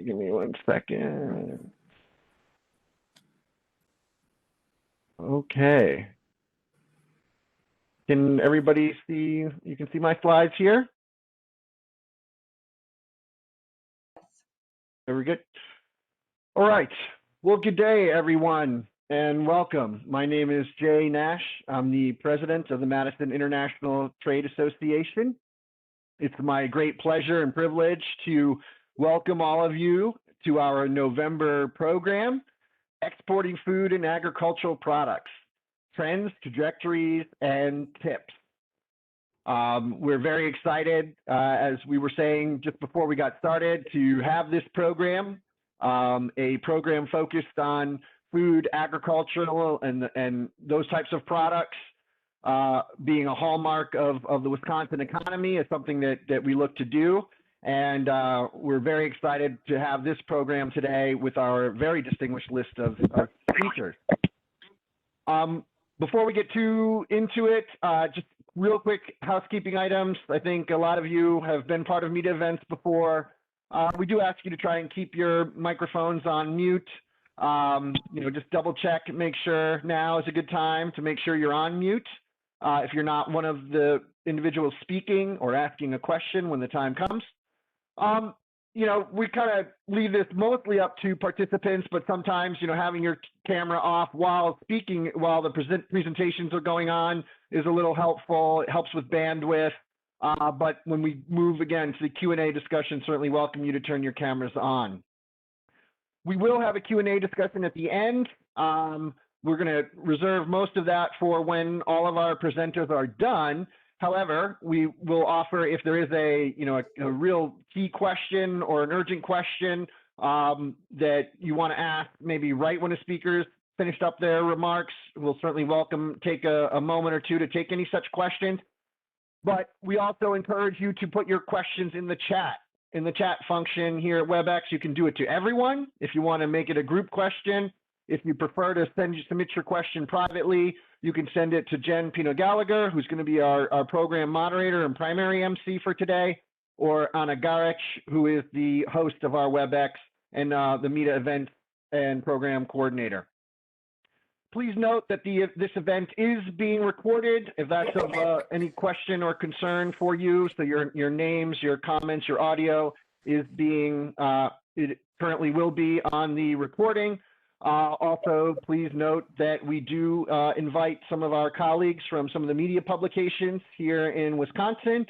Give me 1 second. Okay. Can everybody see? You can see my slides here? Very good. All right. Well, good day, everyone, and welcome. My name is Jay Nash. I'm the president of the Madison International Trade Association. It's my great pleasure and privilege to welcome all of you to our November program, Exporting Food and Agricultural Products, Trends, Trajectories, and Tips. We're very excited, as we were saying just before we got started, to have this program, a program focused on food, agricultural, and those types of products, being a hallmark of the Wisconsin economy is something that we look to do. And we're very excited to have this program today with our very distinguished list of speakers. Before we get too into it, just real quick housekeeping items. I think a lot of you have been part of MITA events before. We do ask you to try and keep your microphones on mute. Just double check, make sure now is a good time to make sure you're on mute. If you're not one of the individuals speaking or asking a question when the time comes. We kind of leave this mostly up to participants, but sometimes, having your camera off while speaking, while the presentations are going on is a little helpful. It helps with bandwidth. But when we move again to the Q&A discussion, certainly welcome you to turn your cameras on. We will have a Q&A discussion at the end. We're going to reserve most of that for when all of our presenters are done. However, we will offer, if there is a real key question or an urgent question that you want to ask, maybe right when the speakers finished up their remarks, we'll certainly take a moment or two to take any such questions. But we also encourage you to put your questions in the chat function here at WebEx. You can do it to everyone if you want to make it a group question. If you prefer to submit your question privately, you can send it to Jen Pino-Gallagher, who's going to be our program moderator and primary MC for today, or Anna Garich, who is the host of our WebEx and the MITA event and program coordinator. Please note that this event is being recorded. If that's of any question or concern for you, so your names, your comments, your audio is it currently will be on the recording. Also, please note that we do invite some of our colleagues from some of the media publications here in Wisconsin.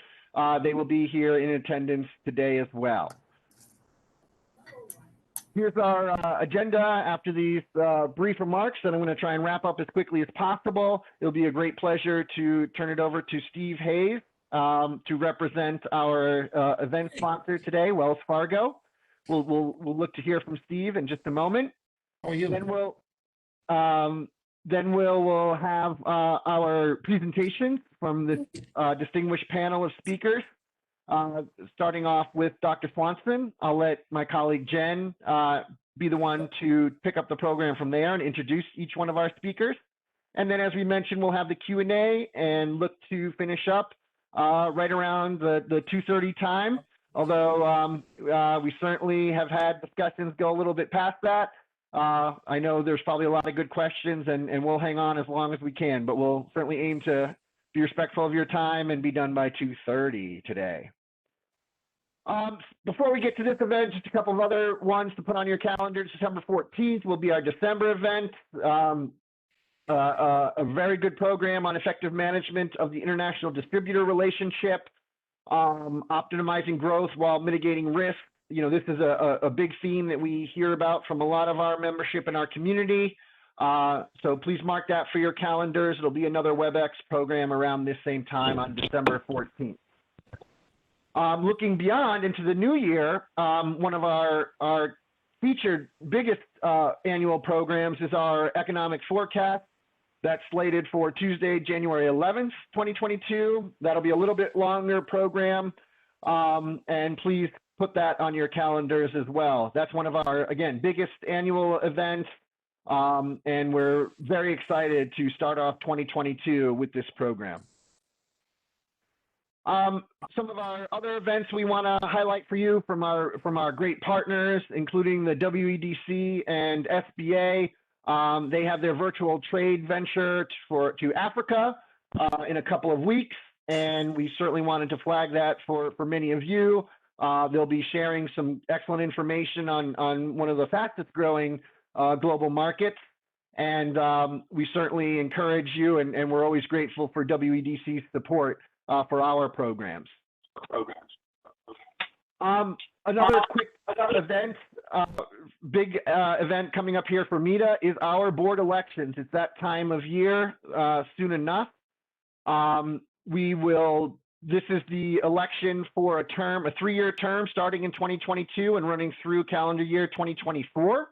They will be here in attendance today as well. Here's our agenda after these brief remarks that I'm going to try and wrap up as quickly as possible. It'll be a great pleasure to turn it over to Steve Hayes to represent our event sponsor today, Wells Fargo. We'll look to hear from Steve in just a moment. How are you? Then we'll have our presentations from this distinguished panel of speakers. Starting off with Dr. Swanson, I'll let my colleague Jen be the one to pick up the program from there and introduce each one of our speakers. And then, as we mentioned, we'll have the Q&A and look to finish up right around the 2:30 time. Although we certainly have had discussions go a little bit past that. I know there's probably a lot of good questions, and we'll hang on as long as we can, but we'll certainly aim to be respectful of your time and be done by 2:30 today. Before we get to this event, just a couple of other ones to put on your calendar. December 14th will be our December event. A very good program on effective management of the international distributor relationship, optimizing growth while mitigating risk. This is a big theme that we hear about from a lot of our membership in our community. So please mark that for your calendars. It'll be another WebEx program around this same time on December 14th. Looking beyond into the new year, one of our featured biggest annual programs is our economic forecast. That's slated for Tuesday, January 11th, 2022. That'll be a little bit longer program, and please put that on your calendars as well. That's one of our, again, biggest annual events, and we're very excited to start off 2022 with this program. Some of our other events we want to highlight for you from our great partners, including the WEDC and SBA. They have their virtual trade venture to Africa in a couple of weeks, and we certainly wanted to flag that for many of you. They'll be sharing some excellent information on one of the fastest growing global markets. And we certainly encourage you, and we're always grateful for WEDC's support for our programs. Another quick event, big event coming up here for MITA is our board elections. It's that time of year soon enough. This is the election for a 3-year term starting in 2022 and running through calendar year 2024.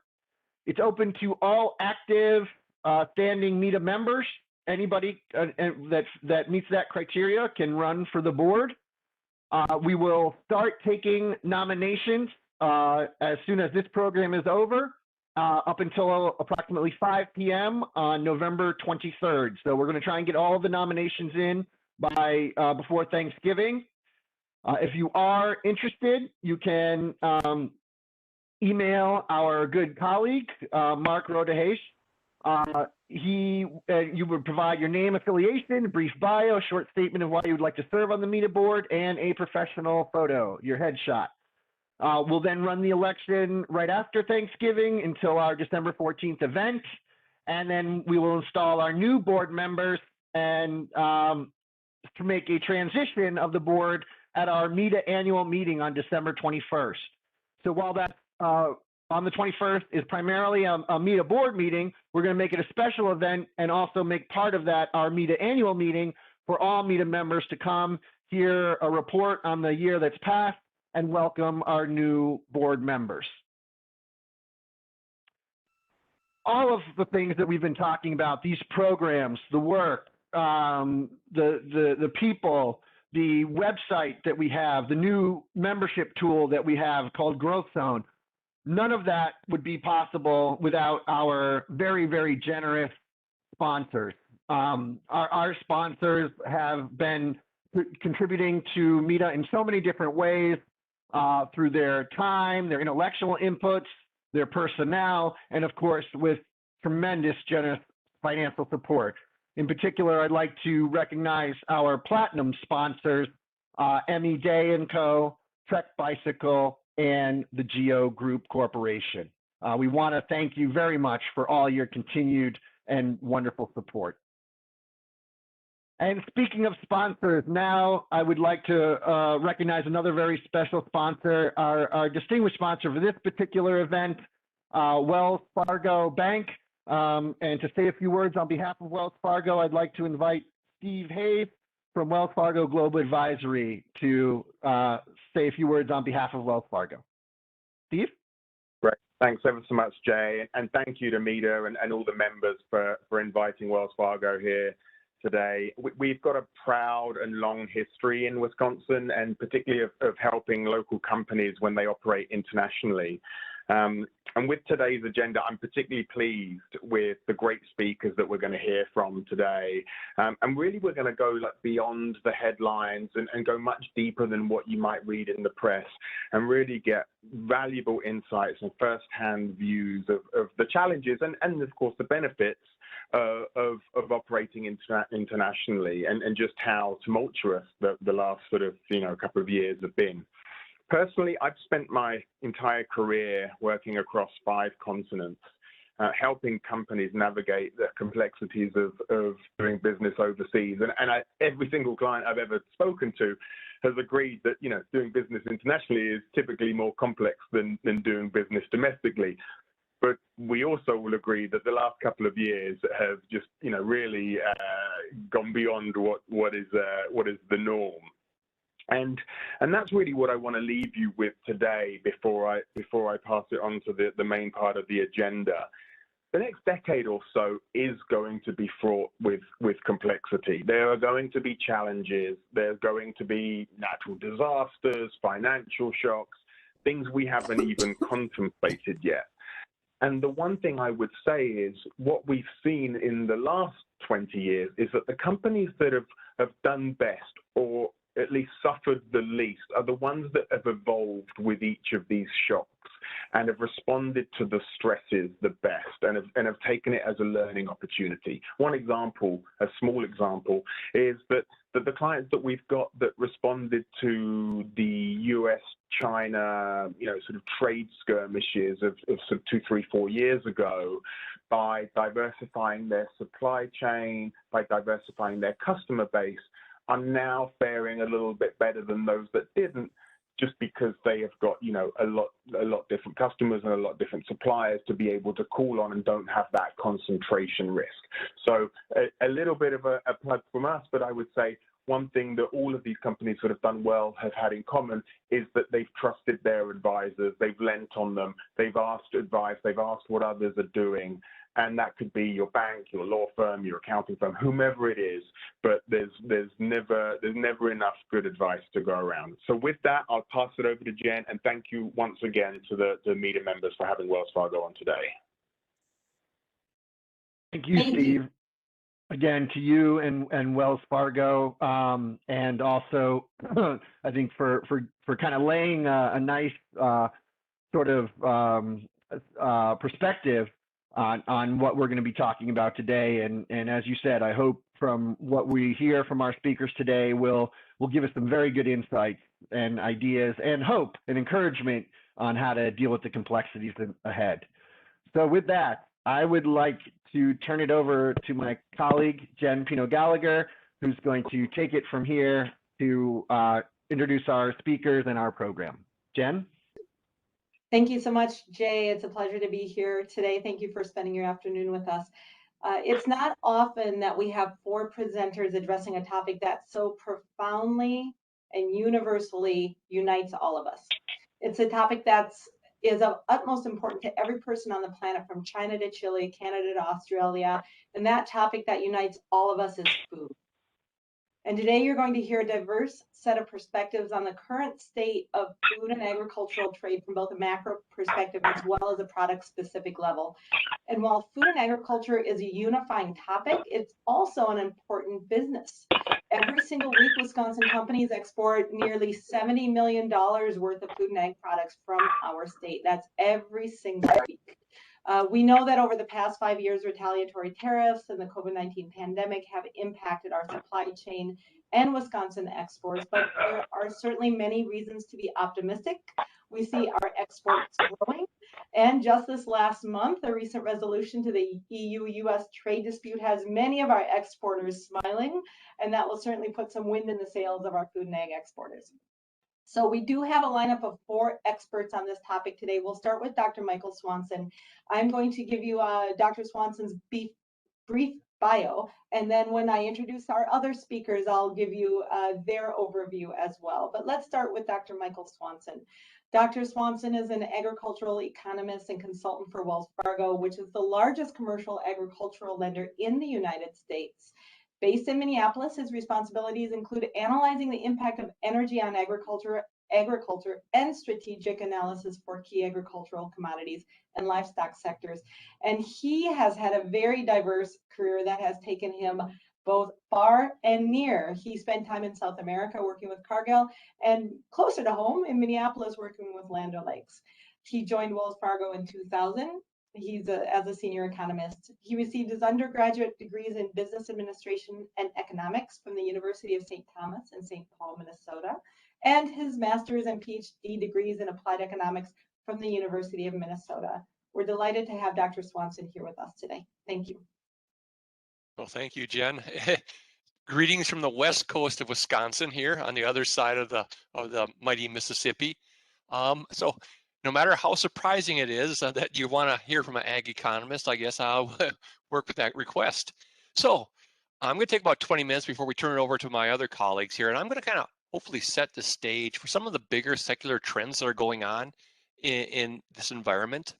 It's open to all active standing MITA members. Anybody that meets that criteria can run for the board. We will start taking nominations as soon as this program is over, up until approximately 5 p.m. on November 23rd. So we're going to try and get all of the nominations in by before Thanksgiving. If you are interested, you can email our good colleague, Mark Rodehash. You would provide your name, affiliation, brief bio, short statement of why you would like to serve on the MITA board, and a professional photo, your headshot. We'll then run the election right after Thanksgiving until our December 14th event, and then we will install our new board members and to make a transition of the board at our MITA annual meeting on December 21st. So while that's on the 21st is primarily a MITA board meeting, we're going to make it a special event and also make part of that our MITA annual meeting for all MITA members to come hear a report on the year that's passed and welcome our new board members. All of the things that we've been talking about, these programs, the work, the people, the website that we have, the new membership tool that we have called Growth Zone, none of that would be possible without our very, very generous sponsors. Our sponsors have been contributing to MITA in so many different ways through their time, their intellectual inputs, their personnel, and of course, with tremendous generous financial support. In particular, I'd like to recognize our platinum sponsors, ME Day & Co., Trek Bicycle, and the Geo Group Corporation. We want to thank you very much for all your continued and wonderful support. And speaking of sponsors, now I would like to recognize another very special sponsor, our distinguished sponsor for this particular event, Wells Fargo Bank. And to say a few words on behalf of Wells Fargo, I'd like to invite Steve Hayes from Wells Fargo Global Advisory to say a few words on behalf of Wells Fargo. Steve? Great. Thanks ever so much, Jay. And thank you to MITA and all the members for inviting Wells Fargo here today. We've got a proud and long history in Wisconsin, and particularly of helping local companies when they operate internationally. And with today's agenda, I'm particularly pleased with the great speakers that we're going to hear from today. And really, we're going to go beyond the headlines and go much deeper than what you might read in the press, and really get valuable insights and firsthand views of the challenges and of course, the benefits of operating internationally, and just how tumultuous the last sort of couple of years have been. Personally, I've spent my entire career working across 5 continents, helping companies navigate the complexities of doing business overseas. And every single client I've ever spoken to has agreed that doing business internationally is typically more complex than doing business domestically. But we also will agree that the last couple of years have just really gone beyond what is the norm. And that's really what I want to leave you with today before I pass it on to the main part of the agenda. The next decade or so is going to be fraught with complexity. There are going to be challenges. There's going to be natural disasters, financial shocks, things we haven't even contemplated yet. And the one thing I would say is what we've seen in the last 20 years is that the companies that have done best or at least suffered the least are the ones that have evolved with each of these shocks and have responded to the stresses the best and have taken it as a learning opportunity. One example, a small example, is that the clients that we've got that responded to the US-China, sort of trade skirmishes of sort of 2, 3, 4 years ago, by diversifying their supply chain, by diversifying their customer base, are now faring a little bit better than those that didn't, just because they have got, a lot different customers and a lot different suppliers to be able to call on and don't have that concentration risk. So a little bit of a plug from us, but I would say one thing that all of these companies that have done well have had in common is that they've trusted their advisors, they've lent on them, they've asked advice, they've asked what others are doing. And that could be your bank, your law firm, your accounting firm, whomever it is. But there's never enough good advice to go around. So with that, I'll pass it over to Jen, and thank you once again to the MITA members for having Wells Fargo on today. Thank you, Steve. Again, to you and Wells Fargo, and also I think for kind of laying a nice sort of perspective on what we're going to be talking about today. And as you said, I hope from what we hear from our speakers today will give us some very good insights and ideas and hope and encouragement on how to deal with the complexities ahead. So with that, I would like to turn it over to my colleague, Jen Pino-Gallagher, who's going to take it from here to introduce our speakers and our program. Jen? Thank you so much, Jay. It's a pleasure to be here today. Thank you for spending your afternoon with us. It's not often that we have 4 presenters addressing a topic that so profoundly and universally unites all of us. It's a topic that is of utmost importance to every person on the planet, from China to Chile, Canada to Australia, and that topic that unites all of us is food. And today you're going to hear a diverse set of perspectives on the current state of food and agricultural trade from both a macro perspective as well as a product-specific level. And while food and agriculture is a unifying topic, it's also an important business. Every single week, Wisconsin companies export nearly $70 million worth of food and ag products from our state. That's every single week. We know that over the past 5 years, retaliatory tariffs and the COVID-19 pandemic have impacted our supply chain and Wisconsin exports, but there are certainly many reasons to be optimistic. We see our exports growing, and just this last month, a recent resolution to the EU-US trade dispute has many of our exporters smiling, and that will certainly put some wind in the sails of our food and ag exporters. So we do have a lineup of 4 experts on this topic today. We'll start with Dr. Michael Swanson. I'm going to give you Dr. Swanson's brief bio, and then when I introduce our other speakers, I'll give you their overview as well. But let's start with Dr. Michael Swanson. Dr. Swanson is an agricultural economist and consultant for Wells Fargo, which is the largest commercial agricultural lender in the United States. Based in Minneapolis, his responsibilities include analyzing the impact of energy on agriculture and strategic analysis for key agricultural commodities and livestock sectors. And he has had a very diverse career that has taken him both far and near. He spent time in South America working with Cargill, and closer to home in Minneapolis working with Land O'Lakes. He joined Wells Fargo in 2000. As a senior economist. He received his undergraduate degrees in business administration and economics from the University of St. Thomas in St. Paul, Minnesota, and his master's and PhD degrees in applied economics from the University of Minnesota. We're delighted to have Dr. Swanson here with us today. Thank you. Well, thank you, Jen. Greetings from the west coast of Wisconsin here on the other side of the mighty Mississippi. So no matter how surprising it is that you want to hear from an ag economist, I guess I'll work with that request. So I'm going to take about 20 minutes before we turn it over to my other colleagues here, and I'm going to kind of hopefully set the stage for some of the bigger secular trends that are going on in this environment.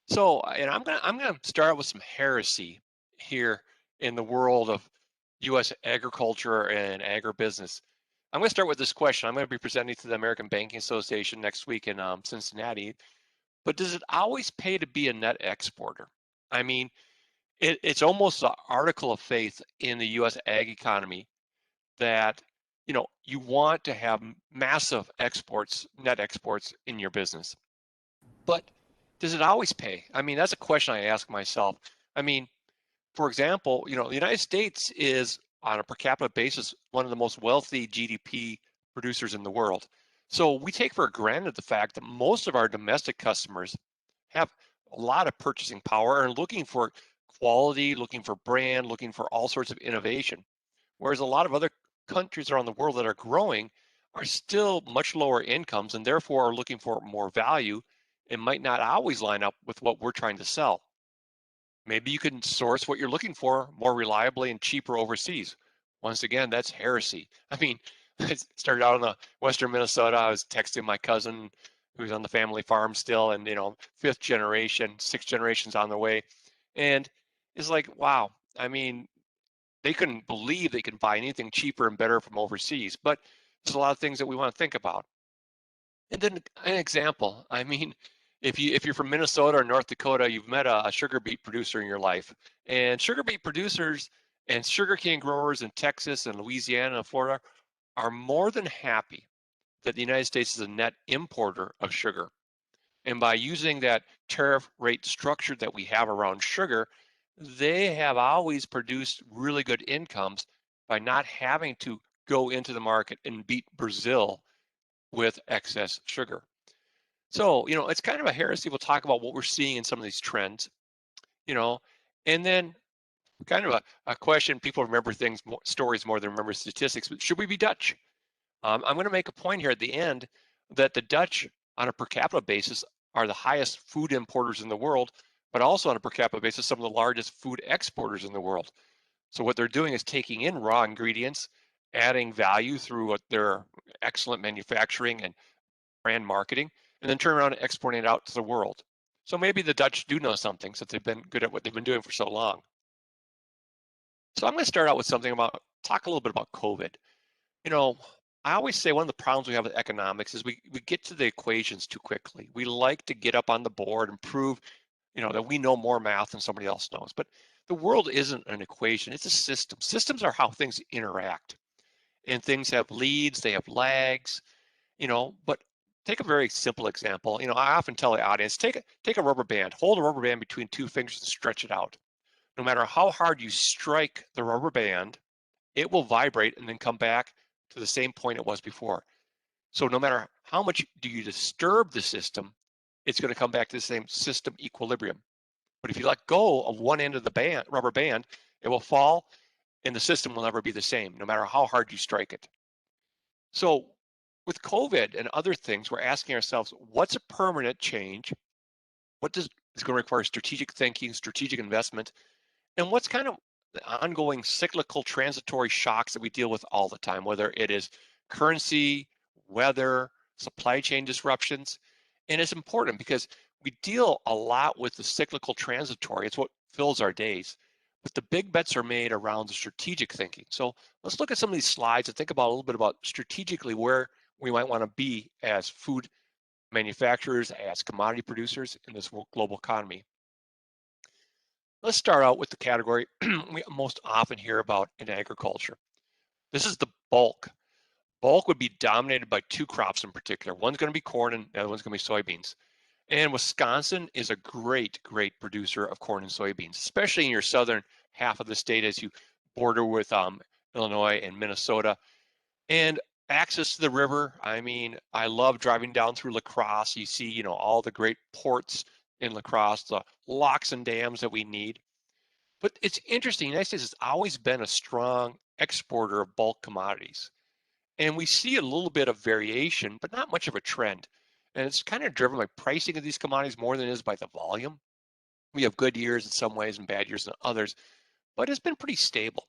So, and I'm going to start with some heresy here in the world of U.S. agriculture and agribusiness. I'm going to start with this question. I'm going to be presenting to the American Banking Association next week in Cincinnati. But does it always pay to be a net exporter? I mean, it's almost an article of faith in the U.S. ag economy that you want to have massive exports, net exports in your business. But does it always pay? I mean, that's a question I ask myself. I mean, for example, the United States is on a per capita basis one of the most wealthy GDP producers in the world. So we take for granted the fact that most of our domestic customers have a lot of purchasing power and looking for quality, looking for brand, looking for all sorts of innovation. Whereas a lot of other countries around the world that are growing are still much lower incomes and therefore are looking for more value and might not always line up with what we're trying to sell. Maybe you can source what you're looking for more reliably and cheaper overseas. Once again, that's heresy. I mean, I started out in the Western Minnesota. I was texting my cousin who's on the family farm still, and fifth generation, six generations on the way. And it's like, wow. I mean, they couldn't believe they could buy anything cheaper and better from overseas. But there's a lot of things that we want to think about. And then an example, I mean, if you're from Minnesota or North Dakota, you've met a sugar beet producer in your life. And sugar beet producers and sugarcane growers in Texas and Louisiana and Florida are more than happy that the United States is a net importer of sugar. And by using that tariff rate structure that we have around sugar, they have always produced really good incomes by not having to go into the market and beat Brazil with excess sugar. So, it's kind of a heresy. We'll talk about what we're seeing in some of these trends, and then kind of a question. People remember stories more than remember statistics, but should we be Dutch? I'm going to make a point here at the end that the Dutch on a per capita basis are the highest food importers in the world, but also on a per capita basis, some of the largest food exporters in the world. So what they're doing is taking in raw ingredients, adding value through their excellent manufacturing and brand marketing, and then turn around and exporting it out to the world. So maybe the Dutch do know something since they've been good at what they've been doing for so long. So I'm going to start out with talk a little bit about COVID. I always say one of the problems we have with economics is we get to the equations too quickly. We like to get up on the board and prove, that we know more math than somebody else knows. But the world isn't an equation, it's a system. Systems are how things interact. And things have leads, they have lags, but take a very simple example. I often tell the audience, take a rubber band, hold a rubber band between two fingers and stretch it out. No matter how hard you strike the rubber band, it will vibrate and then come back to the same point it was before. So no matter how much do you disturb the system, it's going to come back to the same system equilibrium. But if you let go of one end of the rubber band, it will fall and the system will never be the same, no matter how hard you strike it. So with COVID and other things, we're asking ourselves, what's a permanent change? What is going to require strategic thinking, strategic investment, and what's kind of the ongoing cyclical transitory shocks that we deal with all the time, whether it is currency, weather, supply chain disruptions. And it's important because we deal a lot with the cyclical transitory. It's what fills our days. But the big bets are made around the strategic thinking. So let's look at some of these slides and think about a little bit about strategically where we might want to be as food manufacturers, as commodity producers in this global economy. Let's start out with the category we most often hear about in agriculture. This is the bulk. Bulk would be dominated by two crops in particular. One's going to be corn and the other one's going to be soybeans. And Wisconsin is a great producer of corn and soybeans, especially in your southern half of the state as you border with Illinois and Minnesota. And access to the river. I mean, I love driving down through La Crosse. You see, all the great ports in La Crosse, the locks and dams that we need. But it's interesting, the United States has always been a strong exporter of bulk commodities. And we see a little bit of variation, but not much of a trend. And it's kind of driven by pricing of these commodities more than it is by the volume. We have good years in some ways and bad years in others, but it's been pretty stable.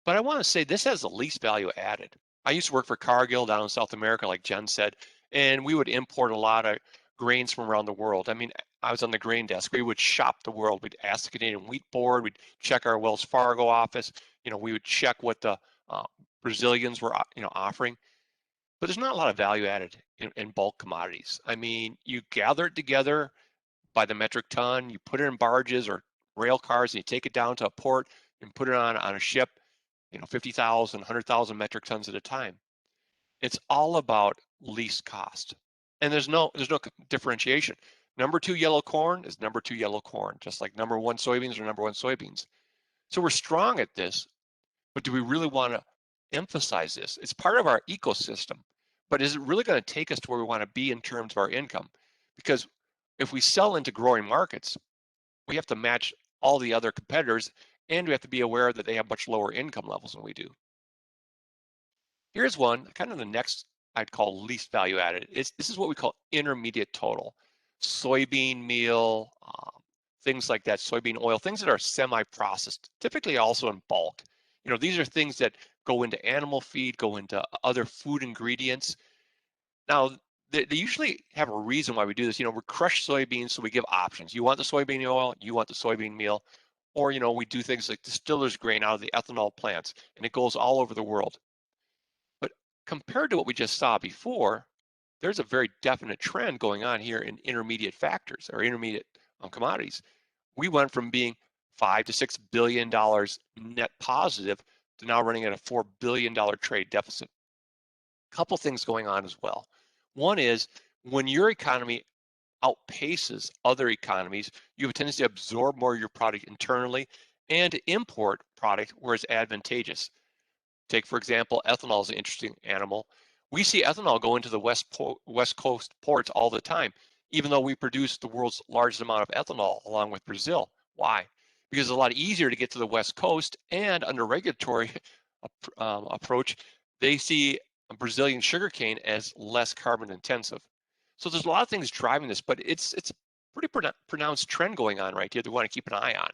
But I want to say this has the least value added. I used to work for Cargill down in South America, like Jen said, and we would import a lot of grains from around the world. I mean, I was on the grain desk. We would shop the world. We'd ask the Canadian Wheat Board. We'd check our Wells Fargo office. We would check what the Brazilians were, offering. But there's not a lot of value added in bulk commodities. I mean, you gather it together by the metric ton. You put it in barges or rail cars, and you take it down to a port and put it on a ship. 50,000, 100,000 metric tons at a time. It's all about least cost. And there's no differentiation. Number 2 yellow corn is number 2 yellow corn, just like number 1 soybeans are number 1 soybeans. So we're strong at this, but do we really want to emphasize this? It's part of our ecosystem, but is it really going to take us to where we want to be in terms of our income? Because if we sell into growing markets, we have to match all the other competitors, and we have to be aware that they have much lower income levels than we do. Here's one, kind of the next I'd call least value added. This is what we call intermediate total. Soybean meal, things like that, soybean oil, things that are semi-processed, typically also in bulk. These are things that go into animal feed, go into other food ingredients. Now, they usually have a reason why we do this. We crush soybeans, so we give options. You want the soybean oil, you want the soybean meal, or, we do things like distiller's grain out of the ethanol plants, and it goes all over the world. But compared to what we just saw before, there's a very definite trend going on here in intermediate factors or intermediate commodities. We went from being $5 to $6 billion net positive to now running at a $4 billion trade deficit. A couple things going on as well. One is when your economy outpaces other economies, you have a tendency to absorb more of your product internally and to import product where it's advantageous. Take, for example, ethanol is an interesting animal. We see ethanol go into the West Coast ports all the time, even though we produce the world's largest amount of ethanol along with Brazil. Why? Because it's a lot easier to get to the West Coast, and under regulatory approach, they see Brazilian sugarcane as less carbon intensive. So there's a lot of things driving this, but it's a pretty pronounced trend going on right here that we want to keep an eye on.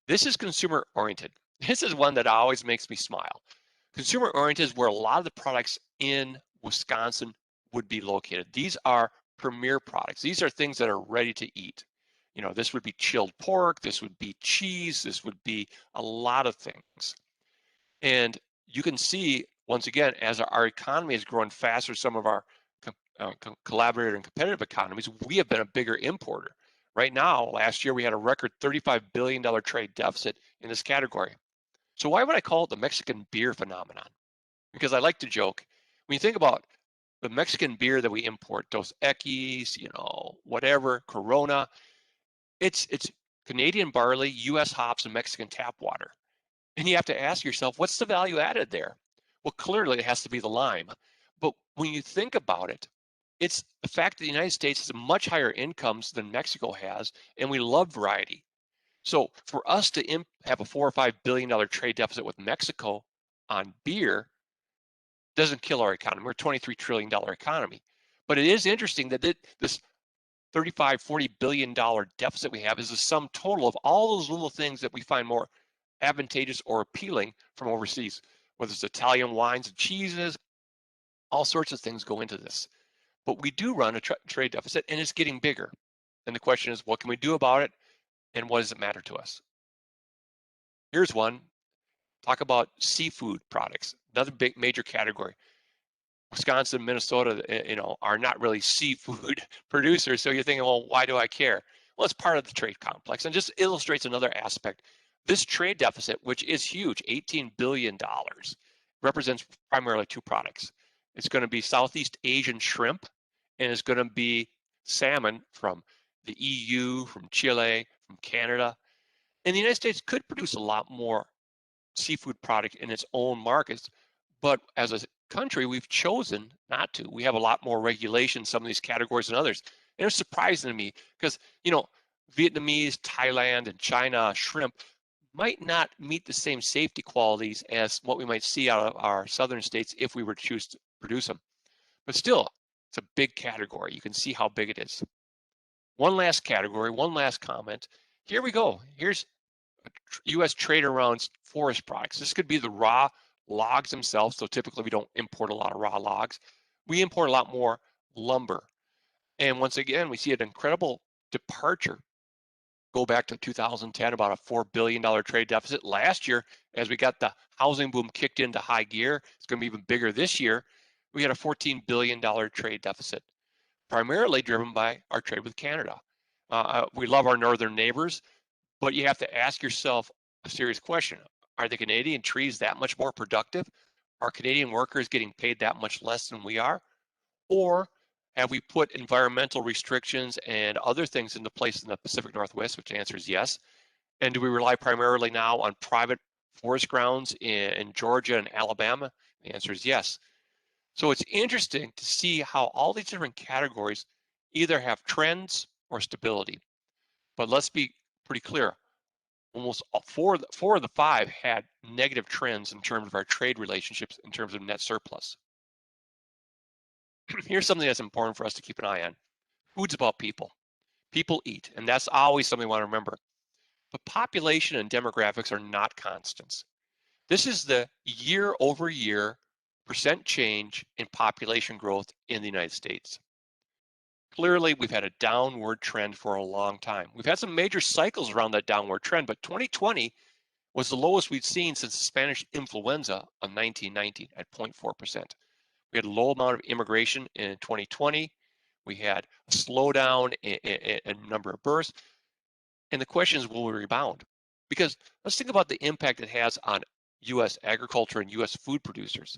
This is consumer oriented. This is one that always makes me smile. Consumer oriented is where a lot of the products in Wisconsin would be located. These are premier products. These are things that are ready to eat. This would be chilled pork, this would be cheese, this would be a lot of things. And you can see, once again, as our economy is growing faster, some of our collaborator and competitive economies, we have been a bigger importer. Right now, last year, we had a record $35 billion trade deficit in this category. So why would I call it the Mexican beer phenomenon? Because I like to joke, when you think about the Mexican beer that we import, Dos Equis, whatever, Corona, it's Canadian barley, US hops, and Mexican tap water. And you have to ask yourself, what's the value added there? Well, clearly it has to be the lime. But when you think about it, it's the fact that the United States has much higher incomes than Mexico has, and we love variety. So for us to have a $4 or $5 billion trade deficit with Mexico on beer doesn't kill our economy. We're a $23 trillion economy. But it is interesting that this $35, $40 billion deficit we have is the sum total of all those little things that we find more advantageous or appealing from overseas, whether it's Italian wines and cheeses, all sorts of things go into this. But we do run a trade deficit, and it's getting bigger. And the question is, what can we do about it? And what does it matter to us? Here's one. Talk about seafood products, another big major category. Wisconsin, Minnesota, are not really seafood producers. So you're thinking, well, why do I care? Well, it's part of the trade complex and just illustrates another aspect. This trade deficit, which is huge, $18 billion, represents primarily two products. It's going to be Southeast Asian shrimp, and it's going to be salmon from the EU, from Chile, from Canada. And the United States could produce a lot more seafood product in its own markets, but as a country, we've chosen not to. We have a lot more regulation in some of these categories than others. And it's surprising to me because, Vietnamese, Thailand, and China shrimp might not meet the same safety qualities as what we might see out of our southern states if we were to choose to produce them. But still, it's a big category. You can see how big it is. One last category, one last comment. Here we go. Here's U.S. trade around forest products. This could be the raw logs themselves. So typically we don't import a lot of raw logs. We import a lot more lumber. And once again, we see an incredible departure. Go back to 2010, about a $4 billion trade deficit. Last year, as we got the housing boom kicked into high gear, it's going to be even bigger this year. We had a $14 billion trade deficit, primarily driven by our trade with Canada. We love our northern neighbors, but you have to ask yourself a serious question. Are the Canadian trees that much more productive? Are Canadian workers getting paid that much less than we are? Or have we put environmental restrictions and other things into place in the Pacific Northwest, which the answer is yes. And do we rely primarily now on private forest grounds in Georgia and Alabama? The answer is yes. So it's interesting to see how all these different categories either have trends or stability. But let's be pretty clear. Almost four of the five had negative trends in terms of our trade relationships in terms of net surplus. Here's something that's important for us to keep an eye on. Food's about people. People eat, and that's always something we want to remember. But population and demographics are not constants. This is the year-over-year percent change in population growth in the United States. Clearly, we've had a downward trend for a long time. We've had some major cycles around that downward trend, but 2020 was the lowest we'd seen since the Spanish influenza of 1919 at 0.4%. We had a low amount of immigration in 2020. We had a slowdown in number of births. And the question is, will we rebound? Because let's think about the impact it has on U.S. agriculture and U.S. food producers.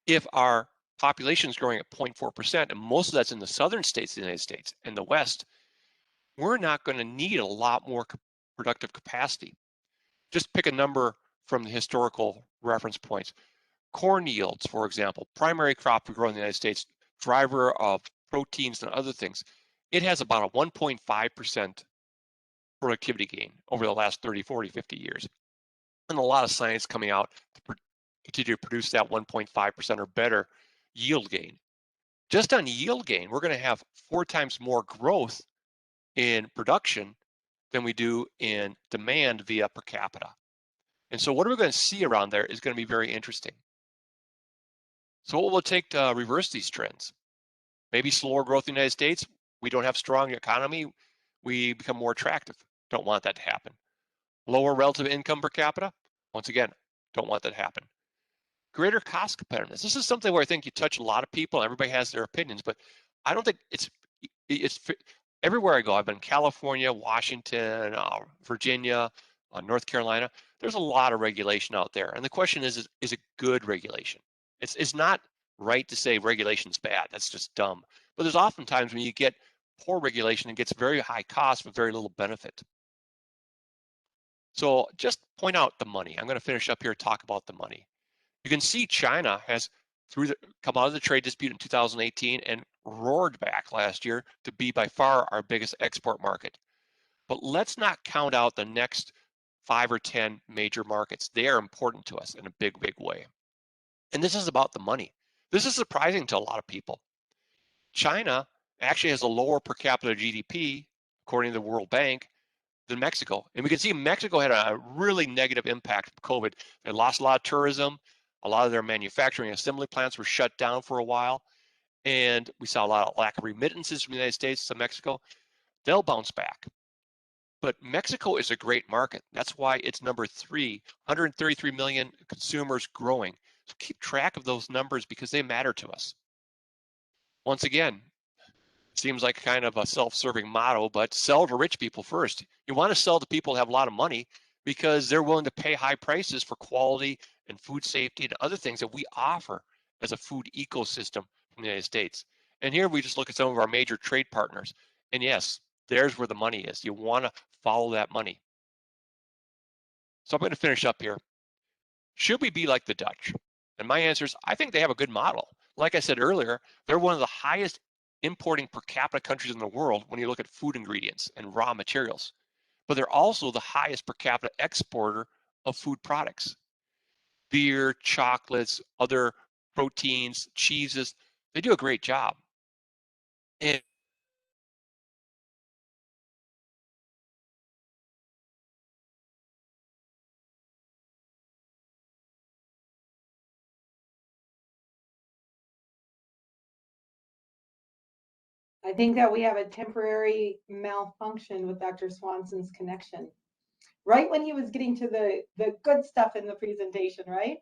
If our population is growing at 0.4%, and most of that's in the southern states of the United States and the West, we're not going to need a lot more productive capacity. Just pick a number from the historical reference points. Corn yields, for example, primary crop we grow in the United States, driver of proteins and other things, it has about a 1.5% productivity gain over the last 30, 40, 50 years. And a lot of science coming out to continue to produce that 1.5% or better yield gain. Just on yield gain, we're going to have 4 times more growth in production than we do in demand via per capita. And so what are we going to see around there is going to be very interesting. So what will it take to reverse these trends? Maybe slower growth in the United States. We don't have strong economy. We become more attractive. Don't want that to happen. Lower relative income per capita. Once again, don't want that to happen. Greater cost competitiveness. This is something where I think you touch a lot of people. Everybody has their opinions, but I don't think it's everywhere I go. I've been in California, Washington, Virginia, North Carolina. There's a lot of regulation out there. And the question is it good regulation? It's not right to say regulation's bad. That's just dumb. But there's often times when you get poor regulation and gets very high cost with very little benefit. So just point out the money. I'm going to finish up here, talk about the money. You can see China has come out of the trade dispute in 2018 and roared back last year to be by far our biggest export market. But let's not count out the next 5 or 10 major markets. They are important to us in a big, big way. And this is about the money. This is surprising to a lot of people. China actually has a lower per capita GDP, according to the World Bank, than Mexico. And we can see Mexico had a really negative impact of COVID. They lost a lot of tourism. A lot of their manufacturing assembly plants were shut down for a while. And we saw a lot of lack of remittances from the United States to Mexico. They'll bounce back. But Mexico is a great market. That's why it's number 3, 133 million consumers growing. So keep track of those numbers because they matter to us. Once again, seems like kind of a self-serving motto, but sell to rich people first. You want to sell to people who have a lot of money because they're willing to pay high prices for quality and food safety and other things that we offer as a food ecosystem from the United States. And here we just look at some of our major trade partners. And yes, there's where the money is. You want to follow that money. So I'm going to finish up here. Should we be like the Dutch? And my answer is, I think they have a good model. Like I said earlier, they're one of the highest importing per capita countries in the world when you look at food ingredients and raw materials. But they're also the highest per capita exporter of food products. Beer, chocolates, other proteins, cheeses, they do a great job. And I think that we have a temporary malfunction with Dr. Swanson's connection. Right when he was getting to the good stuff in the presentation, right?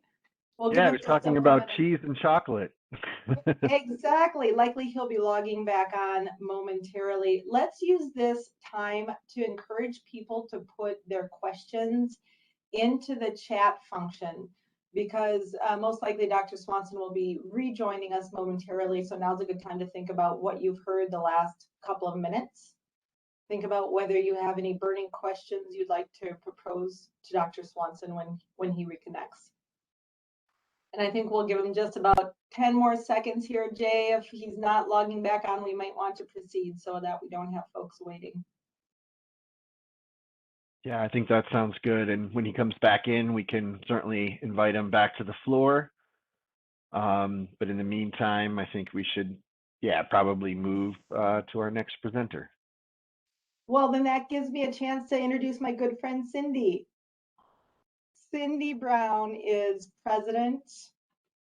We'll yeah, we're talking about cheese and chocolate. Exactly. Likely he'll be logging back on momentarily. Let's use this time to encourage people to put their questions into the chat function because most likely Dr. Swanson will be rejoining us momentarily. So now's a good time to think about what you've heard the last couple of minutes. Think about whether you have any burning questions you'd like to propose to Dr. Swanson when he reconnects. And I think we'll give him just about 10 more seconds here, Jay. If he's not logging back on, we might want to proceed so that we don't have folks waiting. Yeah, I think that sounds good. And when he comes back in, we can certainly invite him back to the floor. But in the meantime, I think we should, probably move to our next presenter. Well, then that gives me a chance to introduce my good friend, Cindy. Cindy Brown is president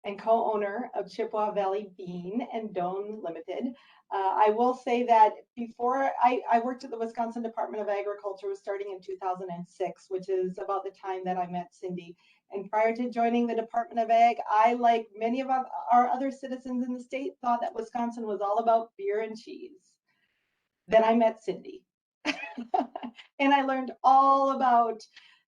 and co-owner of Chippewa Valley Bean and Doan Limited. I will say that before I worked at the Wisconsin Department of Agriculture, was starting in 2006, which is about the time that I met Cindy. And prior to joining the Department of Ag, I, like many of our other citizens in the state, thought that Wisconsin was all about beer and cheese. Then I met Cindy. And I learned all about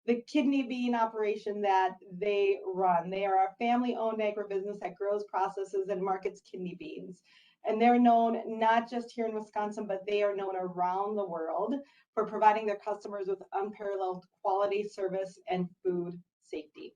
the kidney bean operation that they run. They are a family-owned agribusiness that grows, processes, and markets kidney beans. And they're known not just here in Wisconsin, but they are known around the world for providing their customers with unparalleled quality, service, and food safety.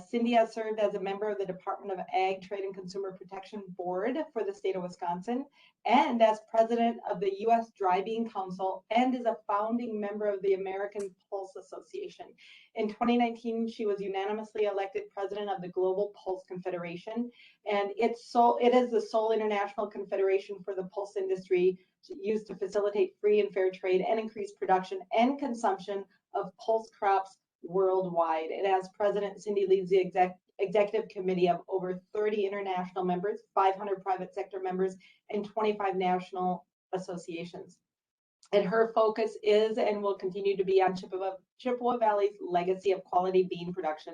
Cindy has served as a member of the Department of Ag, Trade, and Consumer Protection Board for the state of Wisconsin, and as president of the U.S. Dry Bean Council, and is a founding member of the American Pulse Association. In 2019, she was unanimously elected president of the Global Pulse Confederation, and it is the sole international confederation for the pulse industry used to facilitate free and fair trade and increase production and consumption of pulse crops worldwide. And as president, Cindy leads the executive committee of over 30 international members, 500 private sector members, and 25 national associations. And her focus is and will continue to be on Chippewa Valley's legacy of quality bean production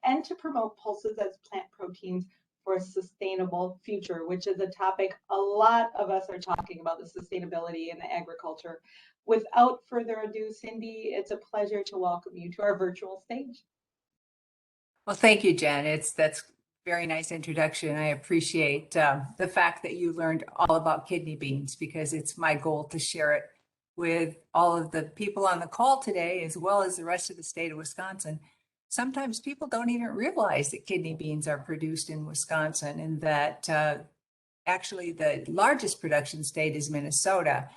and to promote pulses as plant proteins for a sustainable future, which is a topic a lot of us are talking about, the sustainability in agriculture. Without further ado, Cindy, it's a pleasure to welcome you to our virtual stage. Well, thank you, Jen. That's very nice introduction. I appreciate the fact that you learned all about kidney beans, because it's my goal to share it with all of the people on the call today, as well as the rest of the state of Wisconsin. Sometimes people don't even realize that kidney beans are produced in Wisconsin, and that actually the largest production state is Minnesota,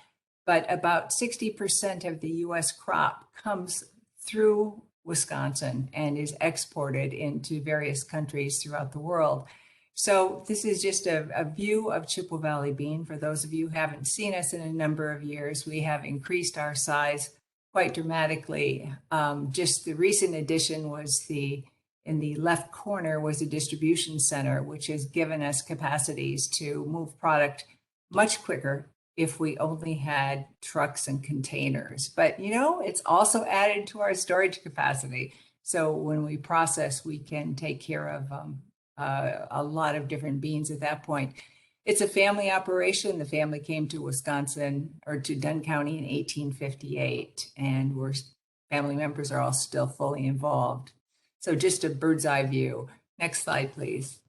but about 60% of the U.S. crop comes through Wisconsin and is exported into various countries throughout the world. So this is just a view of Chippewa Valley Bean. For those of you who haven't seen us in a number of years, we have increased our size quite dramatically. Just the recent addition was in the left corner was a distribution center, which has given us capacities to move product much quicker if we only had trucks and containers. But it's also added to our storage capacity. So when we process, we can take care of a lot of different beans at that point. It's a family operation. The family came to Wisconsin, or to Dunn County, in 1858, and family members are all still fully involved. So just a bird's eye view. Next slide, please.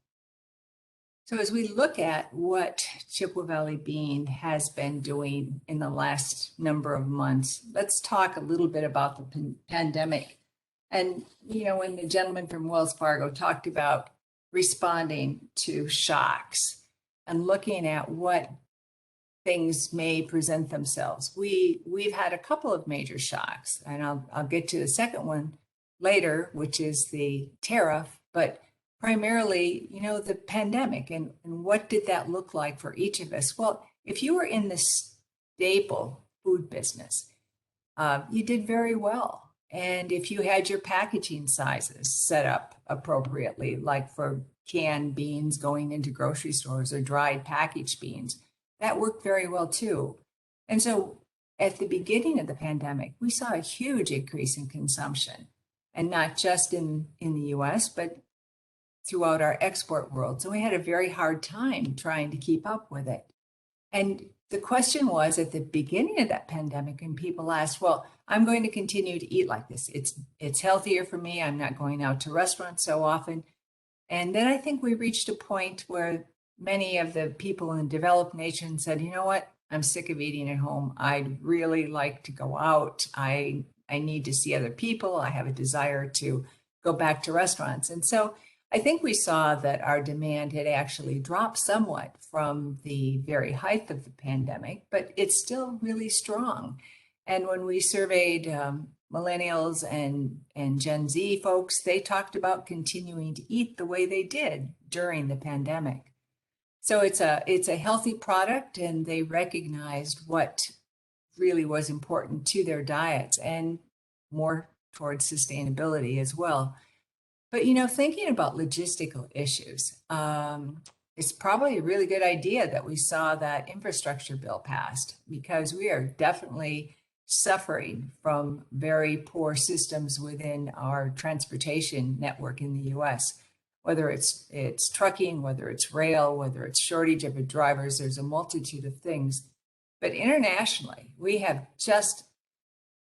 So as we look at what Chippewa Valley Bean has been doing in the last number of months, let's talk a little bit about the pandemic. And, when the gentleman from Wells Fargo talked about responding to shocks and looking at what things may present themselves, we've had a couple of major shocks, and I'll get to the second one later, which is the tariff, but primarily, the pandemic, and what did that look like for each of us? Well, if you were in the staple food business, you did very well. And if you had your packaging sizes set up appropriately, like for canned beans going into grocery stores or dried packaged beans, that worked very well too. And so at the beginning of the pandemic, we saw a huge increase in consumption, and not just in the US, but throughout our export world. So we had a very hard time trying to keep up with it. And the question was at the beginning of that pandemic, and people asked, well, I'm going to continue to eat like this. It's healthier for me. I'm not going out to restaurants so often. And then I think we reached a point where many of the people in developed nations said, you know what? I'm sick of eating at home. I'd really like to go out. I need to see other people. I have a desire to go back to restaurants. And so I think we saw that our demand had actually dropped somewhat from the very height of the pandemic, but it's still really strong. And when we surveyed millennials and Gen Z folks, they talked about continuing to eat the way they did during the pandemic. So it's a healthy product, and they recognized what really was important to their diets and more towards sustainability as well. But, thinking about logistical issues, it's probably a really good idea that we saw that infrastructure bill passed, because we are definitely suffering from very poor systems within our transportation network in the US. Whether it's trucking, whether it's rail, whether it's shortage of drivers, there's a multitude of things. But internationally, we have just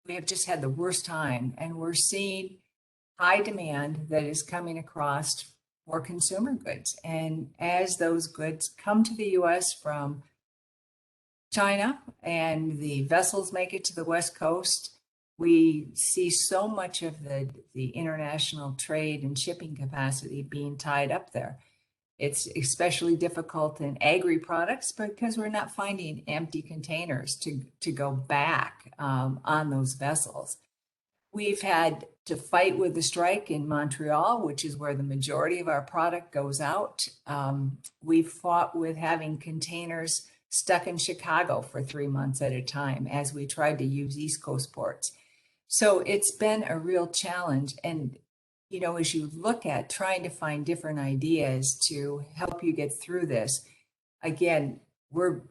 had the worst time, and we're seeing high demand that is coming across for consumer goods. And as those goods come to the US from China and the vessels make it to the West Coast, we see so much of the international trade and shipping capacity being tied up there. It's especially difficult in agri products because we're not finding empty containers to go back on those vessels. We've had to fight with the strike in Montreal, which is where the majority of our product goes out. We've fought with having containers stuck in Chicago for 3 months at a time as we tried to use East Coast ports. So it's been a real challenge. And, as you look at trying to find different ideas to help you get through this, again, we're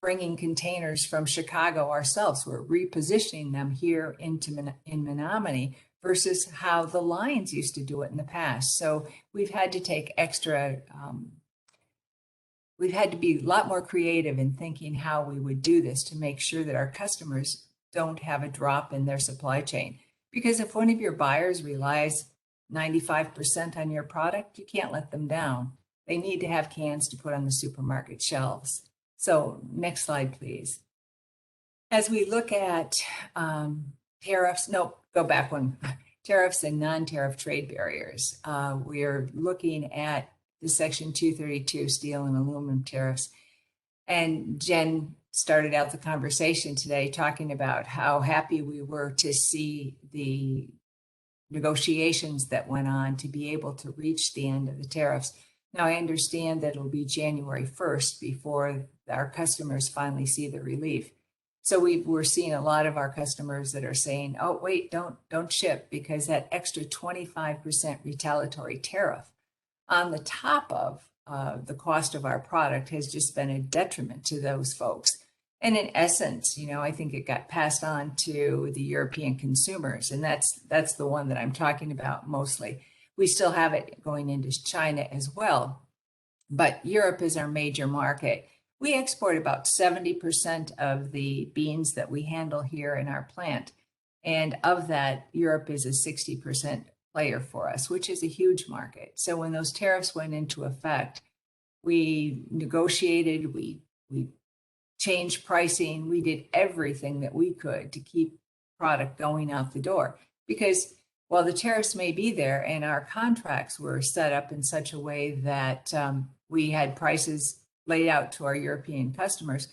bringing containers from Chicago ourselves. We're repositioning them here in Menominee versus how the lines used to do it in the past. So we've had to take we've had to be a lot more creative in thinking how we would do this to make sure that our customers don't have a drop in their supply chain. Because if one of your buyers relies 95% on your product, you can't let them down. They need to have cans to put on the supermarket shelves. So next slide, please. As we look at tariffs, no, go back one, tariffs and non-tariff trade barriers, we are looking at the Section 232 steel and aluminum tariffs. And Jen started out the conversation today talking about how happy we were to see the negotiations that went on to be able to reach the end of the tariffs. Now, I understand that it'll be January 1st before our customers finally see the relief. So we're seeing a lot of our customers that are saying, oh, wait, don't ship, because that extra 25% retaliatory tariff on the top of the cost of our product has just been a detriment to those folks. And in essence, I think it got passed on to the European consumers, and that's the one that I'm talking about mostly. We still have it going into China as well, but Europe is our major market. We export about 70% of the beans that we handle here in our plant. And of that, Europe is a 60% player for us, which is a huge market. So when those tariffs went into effect, we negotiated, we changed pricing, we did everything that we could to keep product going out the door. Because while the tariffs may be there and our contracts were set up in such a way that we had prices laid out to our European customers,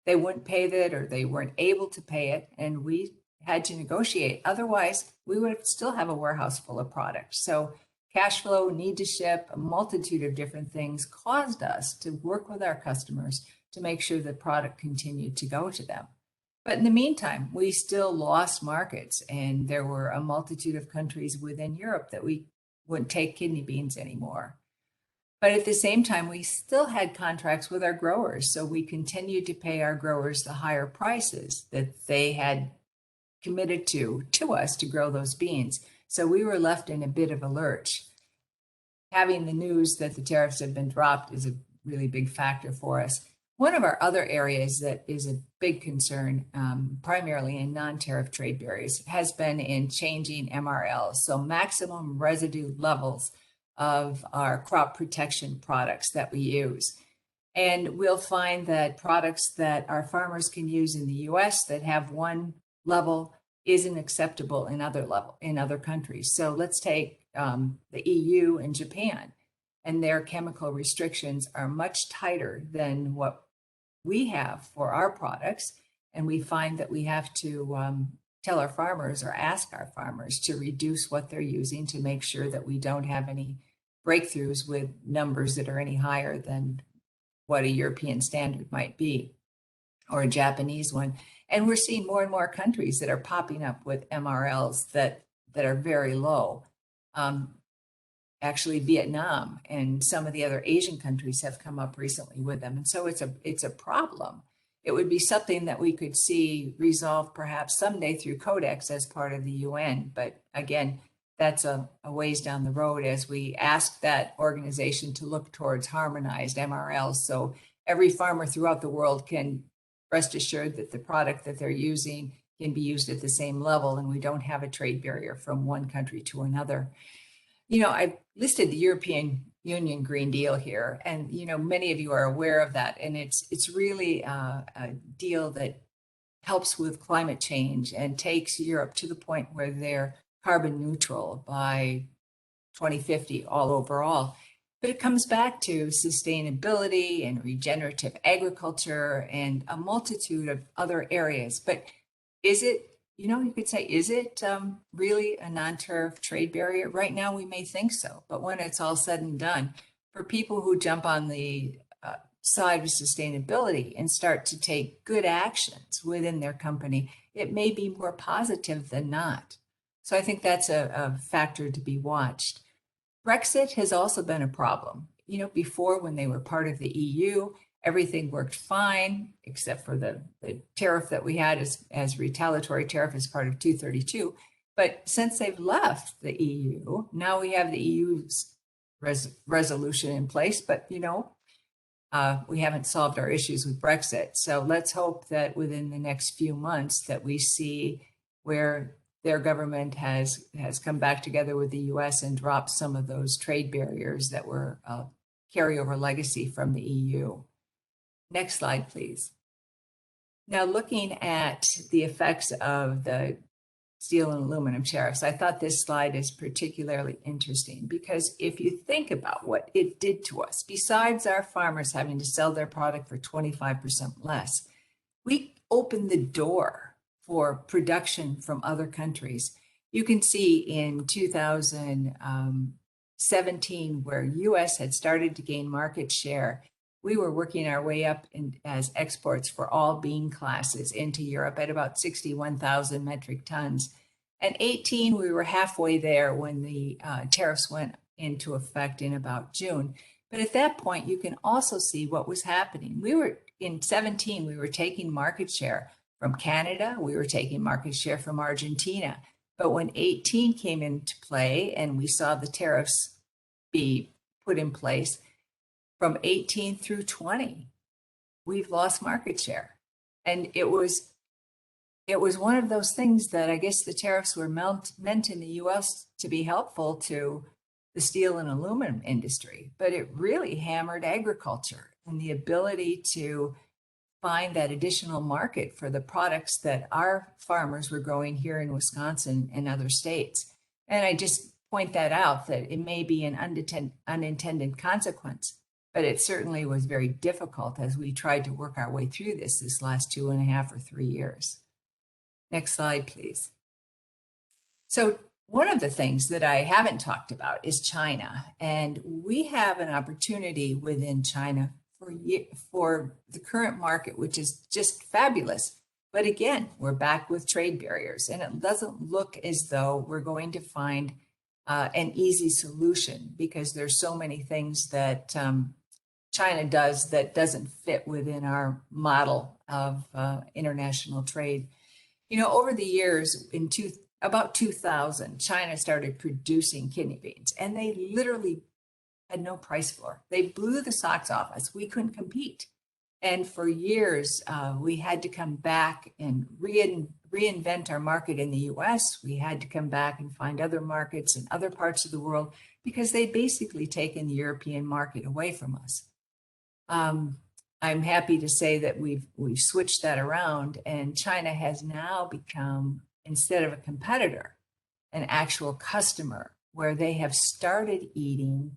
they wouldn't pay that, or they weren't able to pay it, and we had to negotiate. Otherwise, we would still have a warehouse full of product. So cash flow, need to ship, a multitude of different things caused us to work with our customers to make sure the product continued to go to them. But in the meantime, we still lost markets, and there were a multitude of countries within Europe that we wouldn't take kidney beans anymore. But at the same time, we still had contracts with our growers. So we continued to pay our growers the higher prices that they had committed to us to grow those beans. So we were left in a bit of a lurch. Having the news that the tariffs have been dropped is a really big factor for us. One of our other areas that is a big concern, primarily in non-tariff trade barriers, has been in changing MRLs, so maximum residue levels of our crop protection products that we use. And we'll find that products that our farmers can use in the US that have one level isn't acceptable in other countries. So let's take the EU and Japan, and their chemical restrictions are much tighter than what we have for our products. And we find that we have to tell our farmers or ask our farmers to reduce what they're using to make sure that we don't have any breakthroughs with numbers that are any higher than what a European standard might be, or a Japanese one. And we're seeing more and more countries that are popping up with MRLs that are very low. Actually, Vietnam and some of the other Asian countries have come up recently with them. And so it's a problem. It would be something that we could see resolved perhaps someday through Codex as part of the UN. But again, that's a ways down the road as we ask that organization to look towards harmonized MRLs. So every farmer throughout the world can rest assured that the product that they're using can be used at the same level, and we don't have a trade barrier from one country to another. You know, I listed the European Union Green Deal here, and you know, many of you are aware of that, and it's really a deal that helps with climate change and takes Europe to the point where they're carbon neutral by 2050 all overall. But it comes back to sustainability and regenerative agriculture and a multitude of other areas. But is it, you know, you could say, is it really a non-tariff trade barrier? Right now, we may think so. But when it's all said and done, for people who jump on the side of sustainability and start to take good actions within their company, it may be more positive than not. So I think that's a factor to be watched. Brexit has also been a problem. You know, before, when they were part of the EU, everything worked fine, except for the tariff that we had as retaliatory tariff as part of 232. But since they've left the EU, now we have the EU's resolution in place, but you know, we haven't solved our issues with Brexit. So let's hope that within the next few months that we see where their government has come back together with the US and dropped some of those trade barriers that were a carryover legacy from the EU. Next slide, please. Now, looking at the effects of the steel and aluminum tariffs, I thought this slide is particularly interesting because if you think about what it did to us, besides our farmers having to sell their product for 25% less, we opened the door for production from other countries. You can see in 2017, where US had started to gain market share, we were working our way up as exports for all bean classes into Europe at about 61,000 metric tons. And 18, we were halfway there when the tariffs went into effect in about June. But at that point, you can also see what was happening. In 17, we were taking market share from Canada, we were taking market share from Argentina. But when 18 came into play and we saw the tariffs be put in place, from 18 through 20, we've lost market share. And it was one of those things that I guess the tariffs were meant in the US to be helpful to the steel and aluminum industry, but it really hammered agriculture and the ability to find that additional market for the products that our farmers were growing here in Wisconsin and other states. And I just point that out, that it may be an unintended consequence, but it certainly was very difficult as we tried to work our way through this last 2.5 or 3 years. Next slide, please. So one of the things that I haven't talked about is China, and we have an opportunity within China for the current market, which is just fabulous. But again, we're back with trade barriers, and it doesn't look as though we're going to find an easy solution because there's so many things that China does that doesn't fit within our model of international trade. You know, over the years, about 2000, China started producing kidney beans, and they literally had no price floor. They blew the socks off us. We couldn't compete. And for years, we had to come back and reinvent our market in the US. We had to come back and find other markets in other parts of the world because they'd basically taken the European market away from us. I'm happy to say that we've switched that around, and China has now become, instead of a competitor, an actual customer, where they have started eating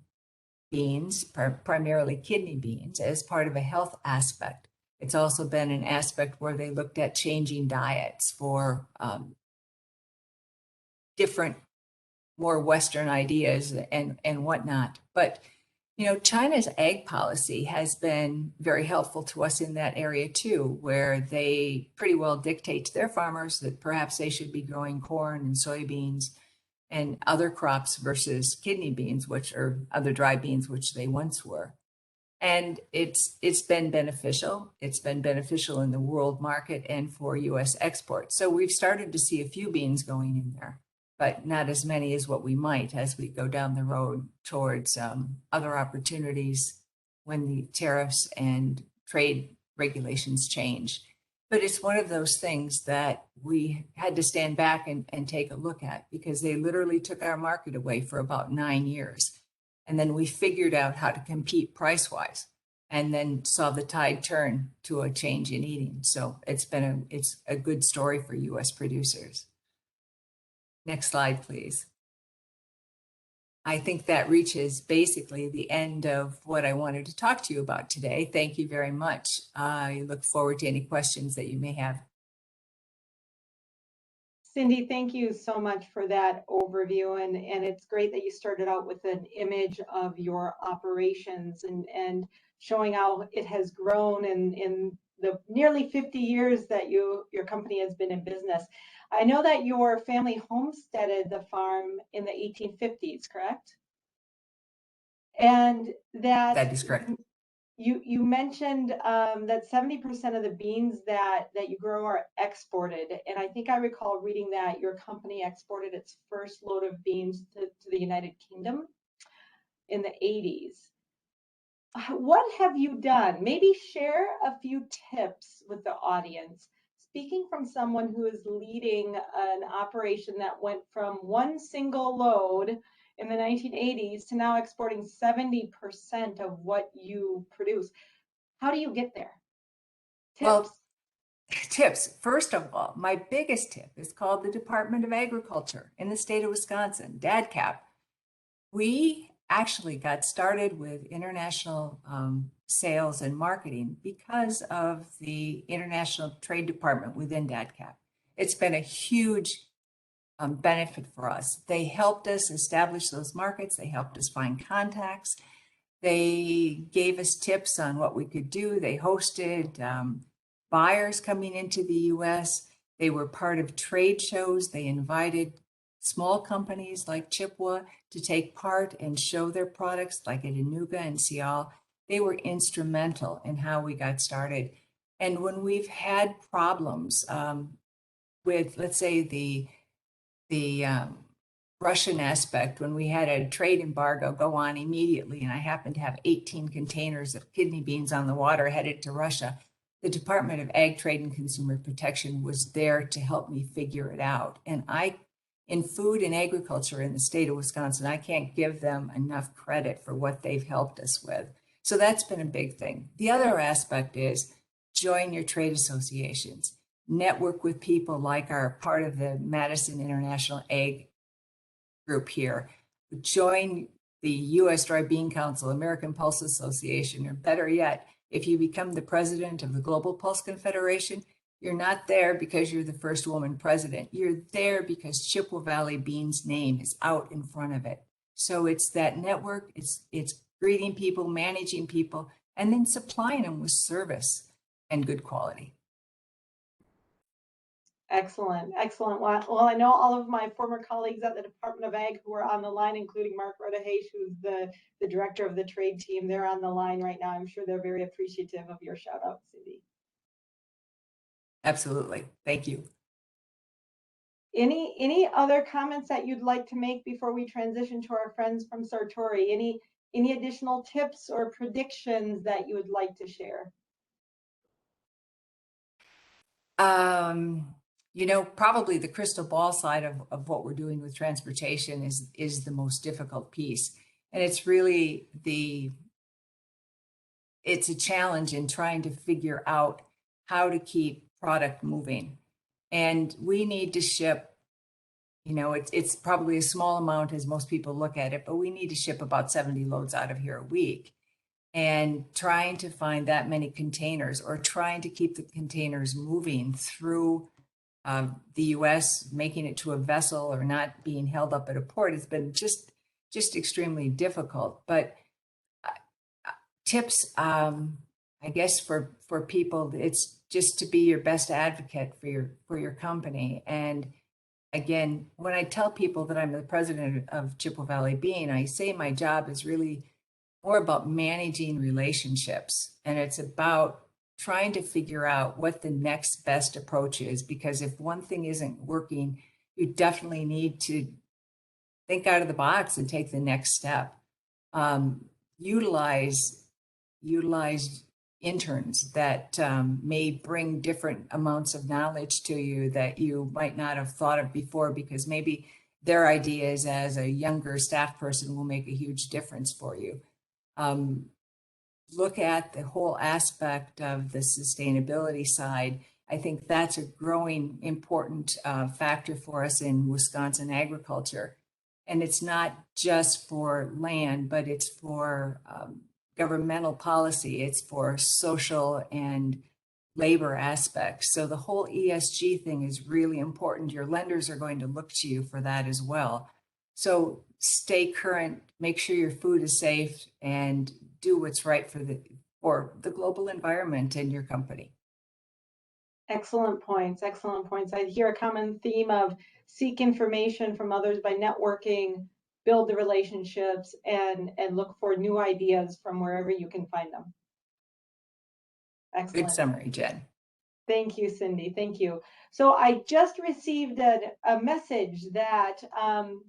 beans, primarily kidney beans, as part of a health aspect. It's also been an aspect where they looked at changing diets for different, more Western ideas and whatnot. But you know, China's ag policy has been very helpful to us in that area too, where they pretty well dictate to their farmers that perhaps they should be growing corn and soybeans and other crops versus kidney beans, which are other dry beans, which they once were. And it's been beneficial. It's been beneficial in the world market and for US exports. So we've started to see a few beans going in there, but not as many as what we might as we go down the road towards other opportunities when the tariffs and trade regulations change. But it's one of those things that we had to stand back and take a look at, because they literally took our market away for about 9 years. And then we figured out how to compete price-wise, and then saw the tide turn to a change in eating. So it's a good story for US producers. Next slide, please. I think that reaches basically the end of what I wanted to talk to you about today. Thank you very much. I look forward to any questions that you may have. Cindy, thank you so much for that overview. And it's great that you started out with an image of your operations and showing how it has grown in the nearly 50 years that your company has been in business. I know that your family homesteaded the farm in the 1850s, correct? And That is correct. You mentioned that 70% of the beans that you grow are exported. And I think I recall reading that your company exported its first load of beans to the United Kingdom in the 80s. What have you done? Maybe share a few tips with the audience. Speaking from someone who is leading an operation that went from one single load in the 1980s to now exporting 70% of what you produce. How do you get there? Tips. Well, tips. First of all, my biggest tip is called the Department of Agriculture in the state of Wisconsin, DADCAP. We actually got started with international sales and marketing because of the International Trade Department within DADCAP. It's been a huge benefit for us. They helped us establish those markets. They helped us find contacts. They gave us tips on what we could do. They hosted buyers coming into the US. They were part of trade shows. They invited small companies like Chippewa to take part and show their products, like at Enuga and Seattle. They were instrumental in how we got started. And when we've had problems with, let's say, the Russian aspect, when we had a trade embargo go on immediately, and I happened to have 18 containers of kidney beans on the water headed to Russia, the Department of Ag, Trade, and Consumer Protection was there to help me figure it out. And in food and agriculture in the state of Wisconsin, I can't give them enough credit for what they've helped us with. So that's been a big thing. The other aspect is join your trade associations, network with people like our part of the Madison International Ag group here, join the U.S. Dry Bean Council, American Pulse Association, or better yet, if you become the president of the Global Pulse Confederation, you're not there because you're the first woman president. You're there because Chippewa Valley Beans' name is out in front of it. So it's that network, it's greeting people, managing people, and then supplying them with service and good quality. Excellent, excellent. Well, I know all of my former colleagues at the Department of Ag who are on the line, including Mark Rodahesh, who's the director of the trade team. They're on the line right now. I'm sure they're very appreciative of your shout out, Cindy. Absolutely. Thank you. Any other comments that you'd like to make before we transition to our friends from Sartori? Any additional tips or predictions that you would like to share? You know, probably the crystal ball side of what we're doing with transportation is the most difficult piece. And it's really it's a challenge in trying to figure out how to keep product moving. And we need to ship, you know, it's probably a small amount as most people look at it, but we need to ship about 70 loads out of here a week. And trying to find that many containers, or trying to keep the containers moving through the U.S., making it to a vessel or not being held up at a port, has been just extremely difficult. But tips, I guess for people, it's just to be your best advocate for your company. And again, when I tell people that I'm the president of Chippewa Valley Bean, I say my job is really more about managing relationships, and it's about trying to figure out what the next best approach is, because if one thing isn't working, you definitely need to think out of the box and take the next step. Utilize interns that may bring different amounts of knowledge to you that you might not have thought of before, because maybe their ideas as a younger staff person will make a huge difference for you. Look at the whole aspect of the sustainability side. I think that's a growing important factor for us in Wisconsin agriculture. And it's not just for land, but it's for governmental policy. It's for social and labor aspects. So the whole ESG thing is really important. Your lenders are going to look to you for that as well. So stay current, make sure your food is safe, and do what's right for the global environment and your company. Excellent points, excellent points. I hear a common theme of seek information from others by networking, build the relationships, and look for new ideas from wherever you can find them. Excellent. Good summary, Jen. Thank you, Cindy. Thank you. So I just received a message that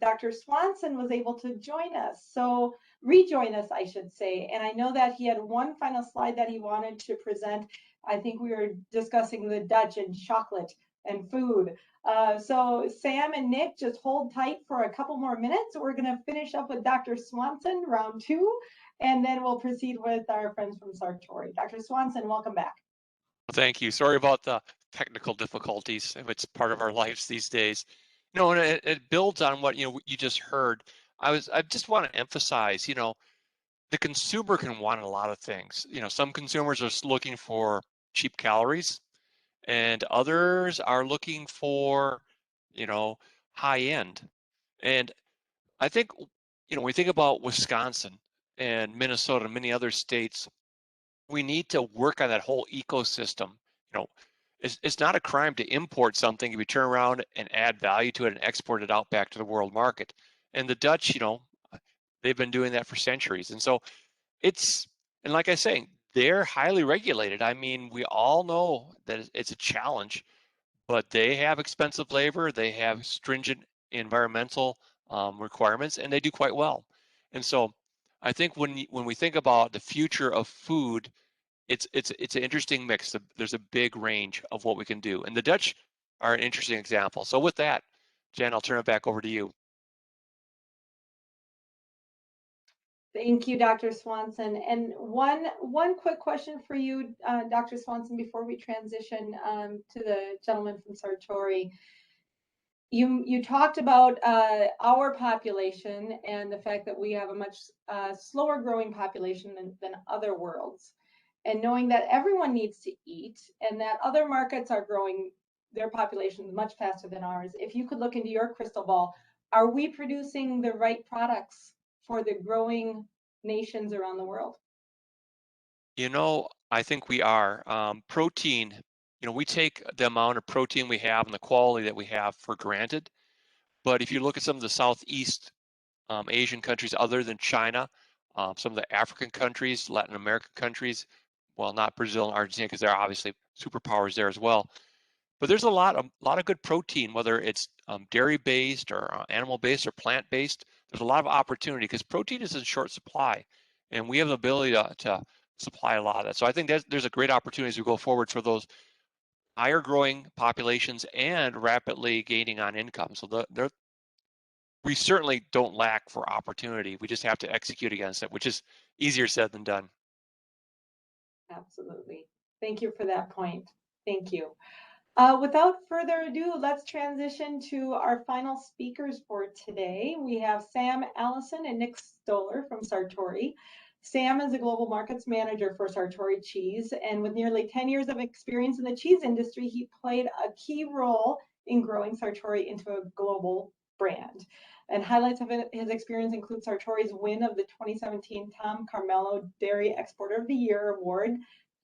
Dr. Swanson was able to join us. So rejoin us, I should say. And I know that he had one final slide that he wanted to present. I think we were discussing the Dutch and chocolate and food. So Sam and Nick, just hold tight for a couple more minutes. We're going to finish up with Dr. Swanson, round 2, and then we'll proceed with our friends from Sartori. Dr. Swanson, welcome back. Thank you. Sorry about the technical difficulties. It's part of our lives these days. You know, and it builds on what you just heard. I just want to emphasize, the consumer can want a lot of things. Some consumers are looking for cheap calories, and others are looking for, high end. And I think, when we think about Wisconsin and Minnesota and many other states, we need to work on that whole ecosystem. It's not a crime to import something if you turn around and add value to it and export it out back to the world market. And the Dutch, they've been doing that for centuries. And so and like I say, they're highly regulated. I mean, we all know that it's a challenge, but they have expensive labor, they have stringent environmental requirements, and they do quite well. And so I think when we think about the future of food, it's an interesting mix. There's a big range of what we can do, and the Dutch are an interesting example. So with that, Jen, I'll turn it back over to you. Thank you, Dr. Swanson. And one quick question for you, Dr. Swanson, before we transition to the gentleman from Sartori. You talked about our population and the fact that we have a much slower growing population than other worlds, and knowing that everyone needs to eat and that other markets are growing their populations much faster than ours. If you could look into your crystal ball, are we producing the right products for the growing nations around the world? I think we are. Protein, we take the amount of protein we have and the quality that we have for granted. But if you look at some of the Southeast Asian countries other than China, some of the African countries, Latin American countries, well, not Brazil and Argentina because they're obviously superpowers there as well. But there's a lot of good protein, whether it's dairy-based or animal-based or plant-based. There's a lot of opportunity because protein is in short supply, and we have the ability to supply a lot of that. So I think there's a great opportunity as we go forward for those higher growing populations and rapidly gaining on income. So we certainly don't lack for opportunity. We just have to execute against it, which is easier said than done. Absolutely. Thank you for that point. Thank you. Without further ado, let's transition to our final speakers for today. We have Sam Allison and Nick Stoller from Sartori. Sam is a global markets manager for Sartori Cheese, and with nearly 10 years of experience in the cheese industry, he played a key role in growing Sartori into a global brand. And highlights of his experience include Sartori's win of the 2017 Tom Carmelo Dairy Exporter of the Year award,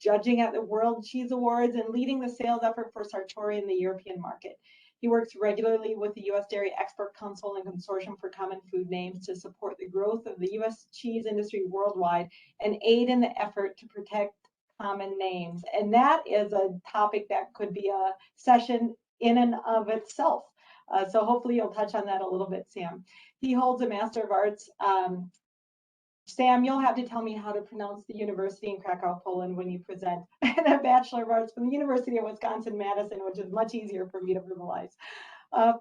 judging at the World Cheese Awards, and leading the sales effort for Sartori in the European market. He works regularly with the U.S. Dairy Export Council and Consortium for Common Food Names to support the growth of the U.S. cheese industry worldwide and aid in the effort to protect common names. And that is a topic that could be a session in and of itself. So hopefully you'll touch on that a little bit, Sam. He holds a Master of Arts. Sam, you'll have to tell me how to pronounce the university in Krakow, Poland when you present, and a Bachelor of Arts from the University of Wisconsin-Madison, which is much easier for me to verbalize.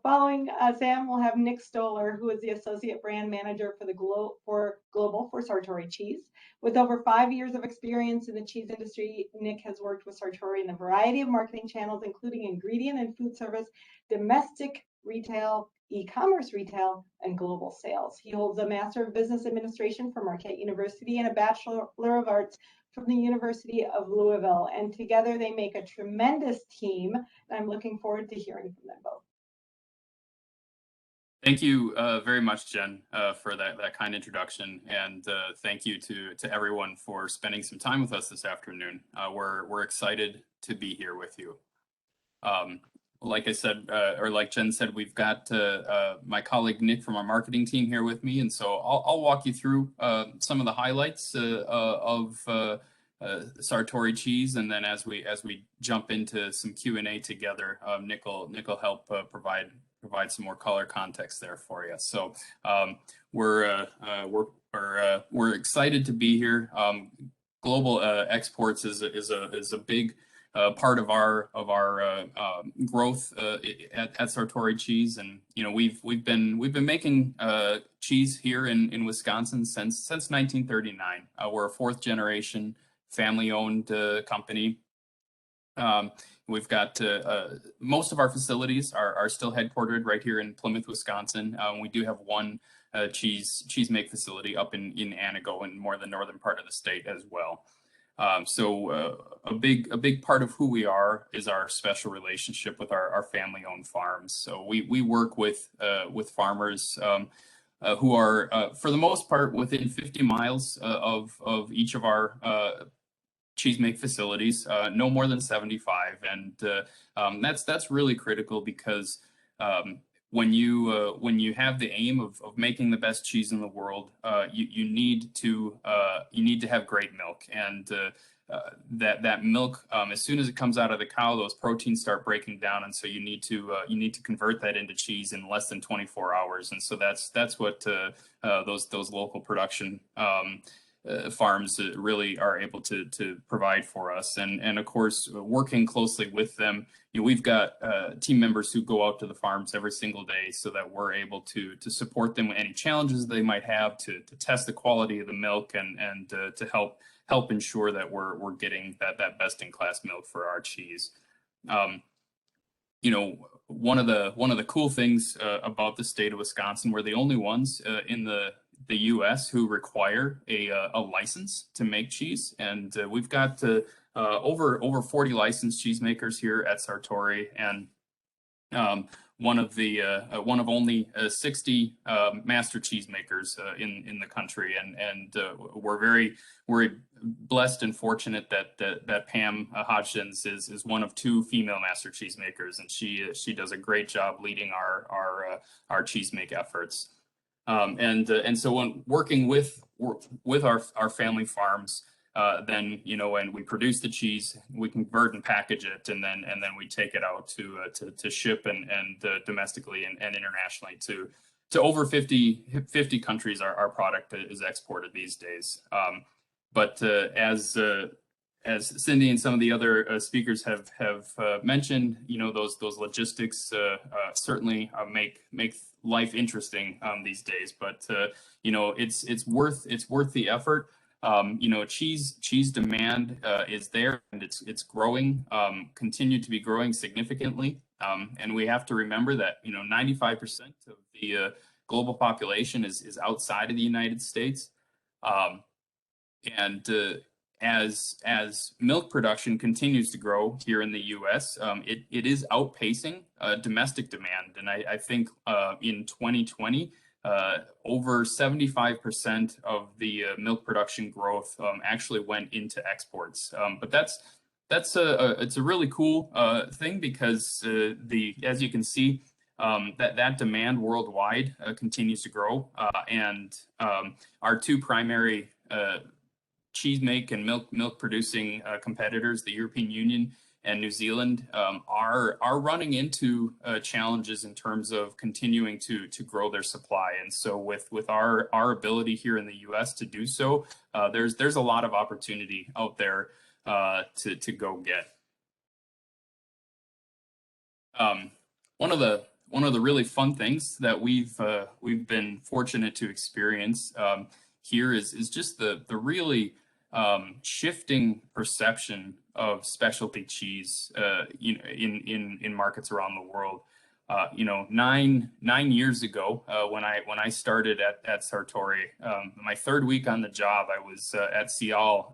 Following Sam, we'll have Nick Stoller, who is the Associate Brand Manager for the Global for Sartori Cheese. With over 5 years of experience in the cheese industry, Nick has worked with Sartori in a variety of marketing channels, including ingredient and food service, domestic retail, e-commerce retail, and global sales. He holds a Master of Business Administration from Marquette University and a Bachelor of Arts from the University of Louisville. And together they make a tremendous team. And I'm looking forward to hearing from them both. Thank you very much, Jen, for that kind introduction, and thank you to everyone for spending some time with us this afternoon. We're excited to be here with you. Like I said, or like Jen said, we've got my colleague Nick from our marketing team here with me, and so I'll walk you through some of the highlights of Sartori Cheese, and then as we jump into some Q&A together, Nick will help provide some more color context there for you. So we're excited to be here. Global exports is a big part of our growth at Sartori Cheese, and we've been making cheese here in Wisconsin since 1939. We're a fourth generation family-owned company. We've got most of our facilities are still headquartered right here in Plymouth, Wisconsin. We do have one cheese make facility up in Anago, in more the northern part of the state as well. So a big part of who we are is our special relationship with our family-owned farms. So we work with farmers who are for the most part within 50 miles of each of our cheese make facilities, no more than 75, and that's really critical because when you have the aim of making the best cheese in the world, you need to have great milk, and that milk, as soon as it comes out of the cow, those proteins start breaking down, and so you need to convert that into cheese in less than 24 hours, and so that's what those local production farms really are able to provide for us, and of course working closely with them. We've got team members who go out to the farms every single day so that we're able to support them with any challenges they might have, to test the quality of the milk, and to help ensure that we're getting that best in class milk for our cheese. One of the cool things about the state of Wisconsin, we're the only ones in the U.S. who require a license to make cheese, and we've got over 40 licensed cheesemakers here at Sartori, and one of only 60 master cheesemakers in the country, and we're very blessed and fortunate that Pam Hodgins is one of 2 female master cheesemakers, and she does a great job leading our cheesemake efforts. And so when working with our family farms, then and we produce the cheese, we convert and package it, and then we take it out to ship and domestically and internationally to over 50 countries. Our product is exported these days. But as Cindy and some of the other speakers have mentioned, those logistics certainly make life interesting these days. But it's worth the effort. Cheese demand is there, and it's growing, continue to be growing significantly. And we have to remember that 95% of the global population is outside of the United States. And as milk production continues to grow here in the U.S., it is outpacing domestic demand. And I think in 2020, over 75% of the milk production growth actually went into exports. But it's a really cool thing, because as you can see, that demand worldwide continues to grow, and our two primary cheese make and milk producing competitors, the European Union and New Zealand, are running into challenges in terms of continuing to grow their supply. And so with our ability here in the U.S. to do so, there's a lot of opportunity out there to go get. One of the really fun things that we've been fortunate to experience here is just the really shifting perception of specialty cheese, in markets around the world. 9 years ago, when I started at Sartori, my third week on the job, I was at Cial,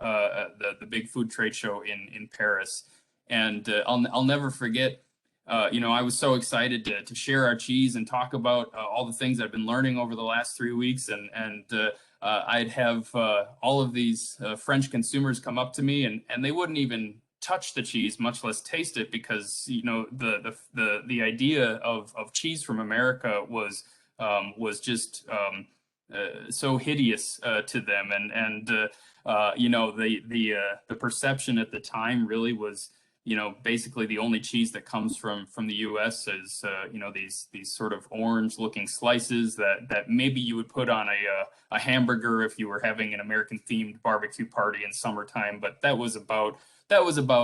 the big food trade show in Paris, and I'll never forget. I was so excited to share our cheese and talk about all the things I've been learning over the last 3 weeks, and I'd have all of these French consumers come up to me, and they wouldn't even touch the cheese, much less taste it, because the idea of cheese from America was just so hideous to them, and the perception at the time really was, basically the only cheese that comes from the U.S. is these sort of orange looking slices that maybe you would put on a hamburger if you were having an American themed barbecue party in summertime, but that was about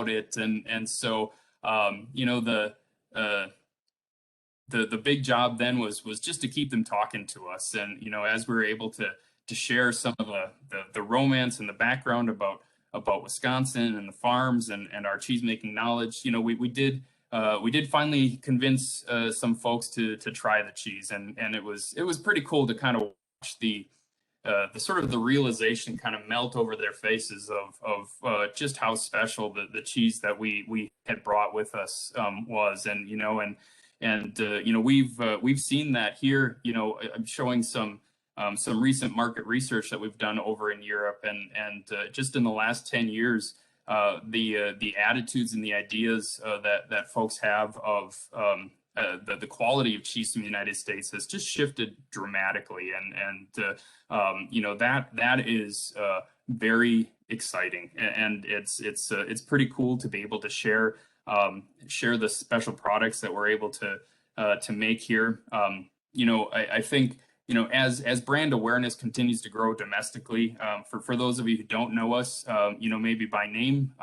it. And so the big job then was just to keep them talking to us, and as we were able to share some of the romance and the background about Wisconsin and the farms and our cheese making knowledge, we did finally convince some folks to try the cheese, and it was pretty cool to kind of watch the sort of the realization kind of melt over their faces of just how special the cheese that we had brought with us was. And we've seen that here. I'm showing some recent market research that we've done over in Europe, and just in the last 10 years, the attitudes and the ideas that folks have of the quality of cheese from the United States has just shifted dramatically, and that is very exciting, and it's pretty cool to be able to share the special products that we're able to make here. I think as brand awareness continues to grow domestically, for those of you who don't know us, maybe by name,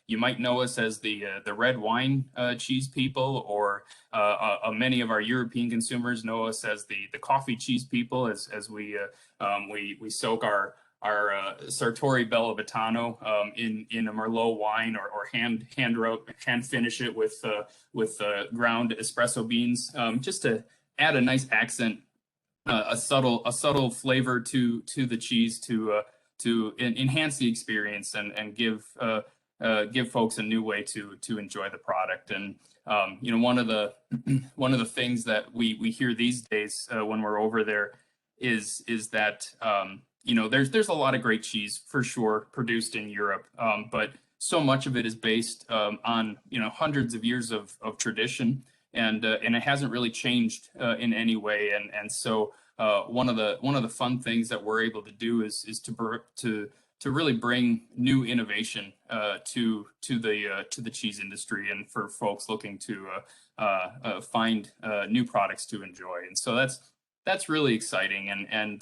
you might know us as the red wine cheese people, or many of our European consumers know us as the coffee cheese people, as we soak our Sartori Bella Vitano in a Merlot wine, or hand finish it with ground espresso beans, just to add a nice accent, a subtle flavor to the cheese to enhance the experience and give folks a new way to enjoy the product. And one of the things that we hear these days when we're over there is that there's a lot of great cheese for sure produced in Europe, but so much of it is based on hundreds of years of tradition, and it hasn't really changed in any way. And so one of the fun things that we're able to do is to really bring new innovation to the cheese industry, and for folks looking to find new products to enjoy. And so that's really exciting. And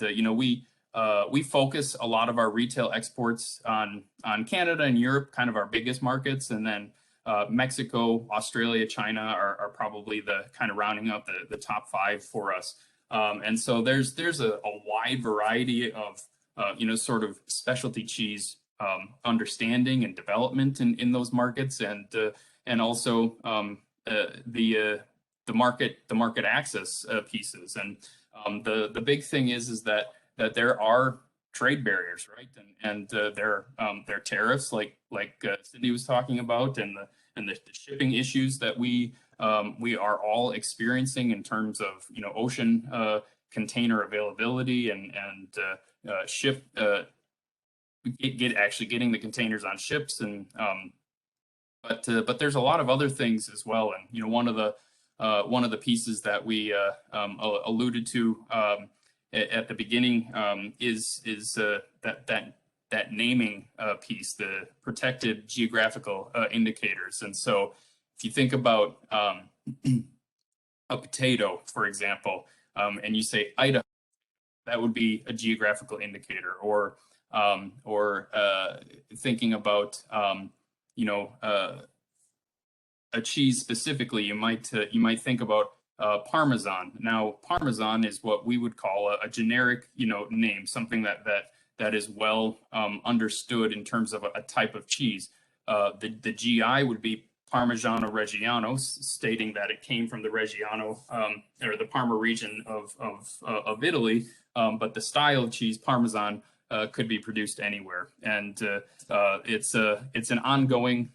we focus a lot of our retail exports on Canada and Europe, kind of our biggest markets, and then Mexico, Australia, China are probably the kind of rounding out the top 5 for us. And so there's a wide variety of sort of specialty cheese understanding and development in those markets, and also the market access pieces. And the big thing is that there are trade barriers, right? And there are tariffs like Cindy was talking about, and the shipping issues that we are all experiencing in terms of ocean container availability and ship actually getting the containers on ships, and but there's a lot of other things as well. And one of the pieces that we alluded to at the beginning is that naming piece, the protected geographical indicators. And so if you think about a potato, for example, and you say Idaho, that would be a geographical indicator. Or thinking about a cheese specifically, you might think about Parmesan. Now, Parmesan is what we would call a generic name, something that is well understood in terms of a type of cheese. The GI would be Parmigiano Reggiano, stating that it came from the Reggiano or the Parma region of Italy. But the style of cheese, Parmesan, could be produced anywhere, and it's an ongoing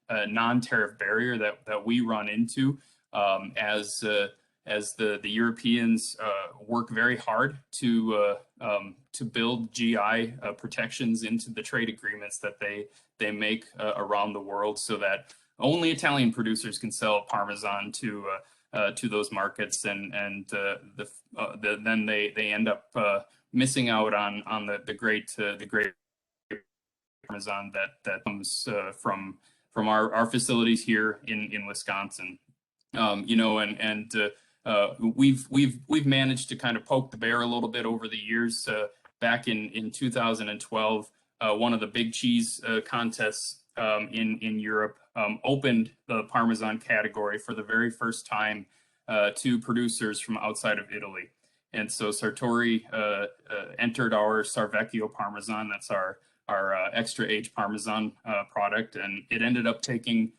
non-tariff barrier that we run into as the Europeans work very hard to build GI protections into the trade agreements that they make around the world, so that only Italian producers can sell Parmesan to those markets, and then they end up missing out on the great Parmesan that comes from our facilities here in Wisconsin. We've managed to kind of poke the bear a little bit over the years. Back in 2012, one of the big cheese contests in Europe opened the Parmesan category for the very first time to producers from outside of Italy. And so Sartori entered our Sarvecchio Parmesan. That's our extra aged Parmesan product, and it ended up taking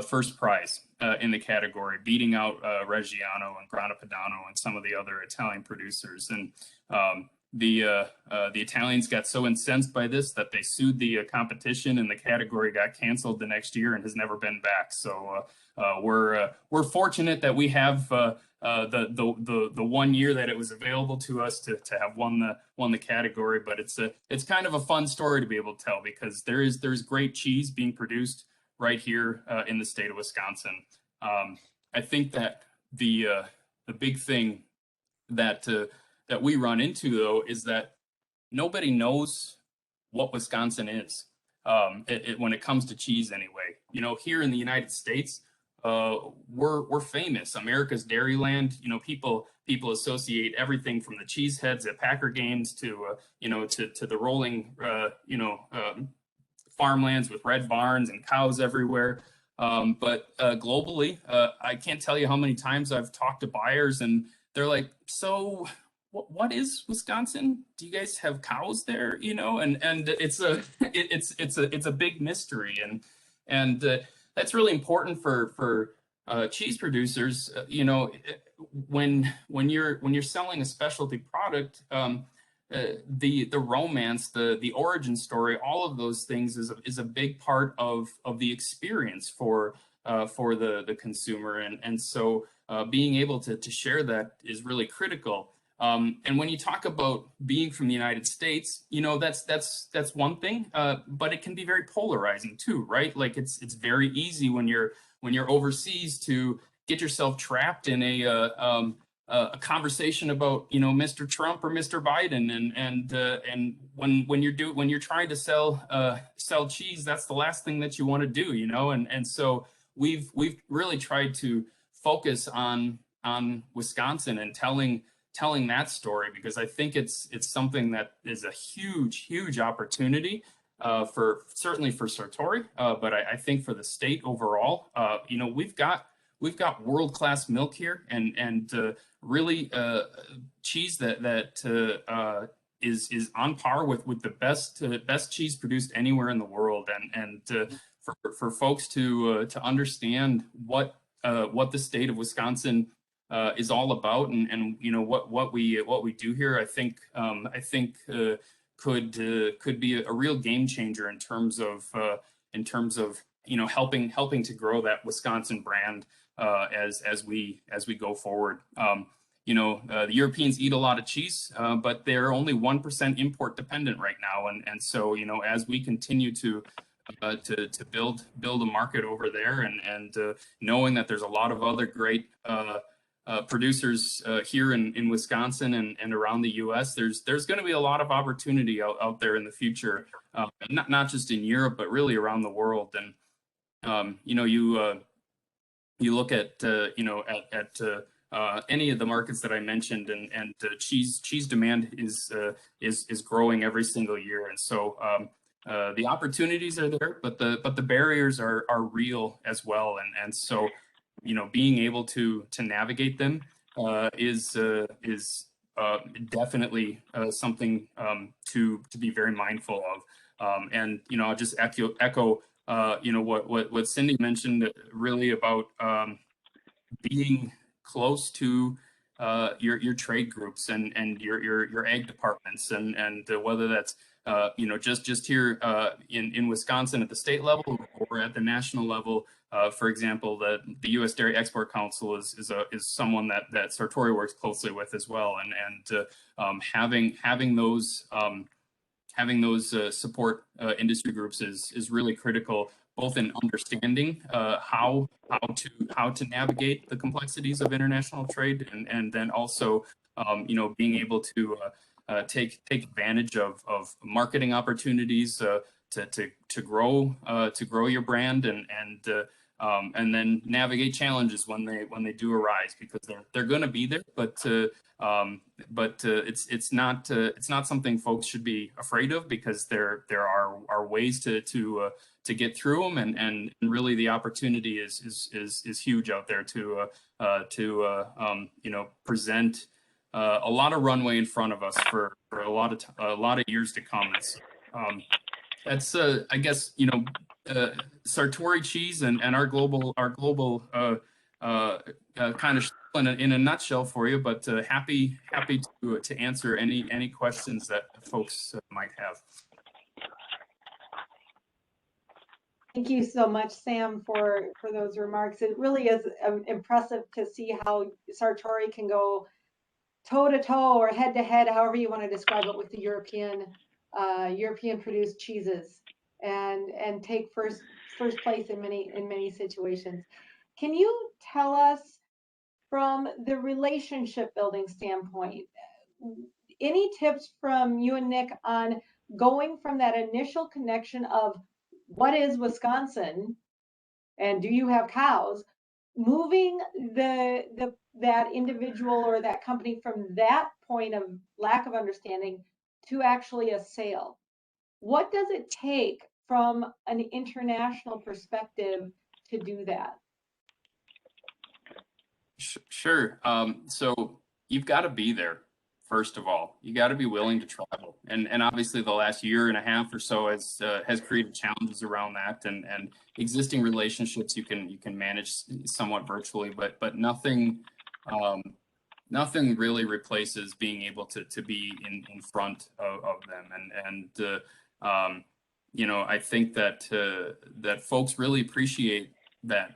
first prize in the category, beating out Reggiano and Grana Padano and some of the other Italian producers. And the Italians got so incensed by this that they sued the competition, and the category got canceled the next year and has never been back. So we're fortunate that we have the 1 year that it was available to us to have won the category. But it's kind of a fun story to be able to tell, because there's great cheese being produced right here in the state of Wisconsin. I think that the big thing that we run into, though, is that nobody knows what Wisconsin is when it comes to cheese anyway. Here in the United States, we're famous, America's Dairyland. People associate everything from the cheese heads at Packer games to the rolling farmlands with red barns and cows everywhere. But globally, I can't tell you how many times I've talked to buyers, and they're like, so what is Wisconsin? Do you guys have cows there? And it's a big mystery, and that's really important for cheese producers. When you're selling a specialty product, the romance, the origin story, all of those things is a big part of the experience for the consumer, and so being able to share that is really critical. And when you talk about being from the United States, that's one thing, but it can be very polarizing too, right? Like it's very easy when you're overseas to get yourself trapped in a conversation about Mr. Trump or Mr. Biden, and when you're trying to sell cheese, that's the last thing that you want to do, and so we've really tried to focus on Wisconsin and telling telling that story, because I think it's something that is a huge opportunity for certainly for Sartori, but I think for the state overall. You know, we've got world-class milk here, and really cheese that is on par with the best cheese produced anywhere in the world, and for folks to understand what the state of Wisconsin is all about, and you know what we do here, I think could be a real game changer in terms of you know helping to grow that Wisconsin brand as we go forward. You know, the Europeans eat a lot of cheese, but they're only 1% import dependent right now, and so you know as we continue to build a market over there, and knowing that there's a lot of other great producers here in Wisconsin and around the U.S. There's going to be a lot of opportunity out there in the future, not just in Europe, but really around the world. And you know, you look at you know at any of the markets that I mentioned, and cheese demand is growing every single year, and so the opportunities are there, but the barriers are real as well, and so you know being able to navigate them is definitely something to be very mindful of. And you know I'll just echo you know what Cindy mentioned, really about being close to your trade groups and your ag departments, and whether that's you know just here in Wisconsin at the state level or at the national level. For example, the U.S. Dairy Export Council is someone that Sartori works closely with as well, and having those support industry groups is really critical, both in understanding how to navigate the complexities of international trade, and then also you know being able to take advantage of marketing opportunities to grow your brand, and then navigate challenges when they do arise, because they're going to be there, but it's not something folks should be afraid of, because there are ways to get through them, and really the opportunity is huge out there to you know present a lot of runway in front of us for a lot of years to come. That's I guess you know Sartori cheese and our global kind of in a nutshell for you, but happy to answer any questions that folks might have. Thank you so much, Sam, for those remarks. It really is impressive to see how Sartori can go toe to toe or head to head, however you want to describe it, with the European produced cheeses, and take first place in many situations. Can you tell us, from the relationship building standpoint, any tips from you and Nick on going from that initial connection of what is Wisconsin and do you have cows, moving that individual or that company from that point of lack of understanding to actually a sale? What does it take from an international perspective to do that? Sure. So you've got to be there. First of all, you got to be willing to travel, and obviously the last year and a half or so has created challenges around that, and existing relationships you can manage somewhat virtually, but nothing really replaces being able to be in front of them, and you know I think that folks really appreciate that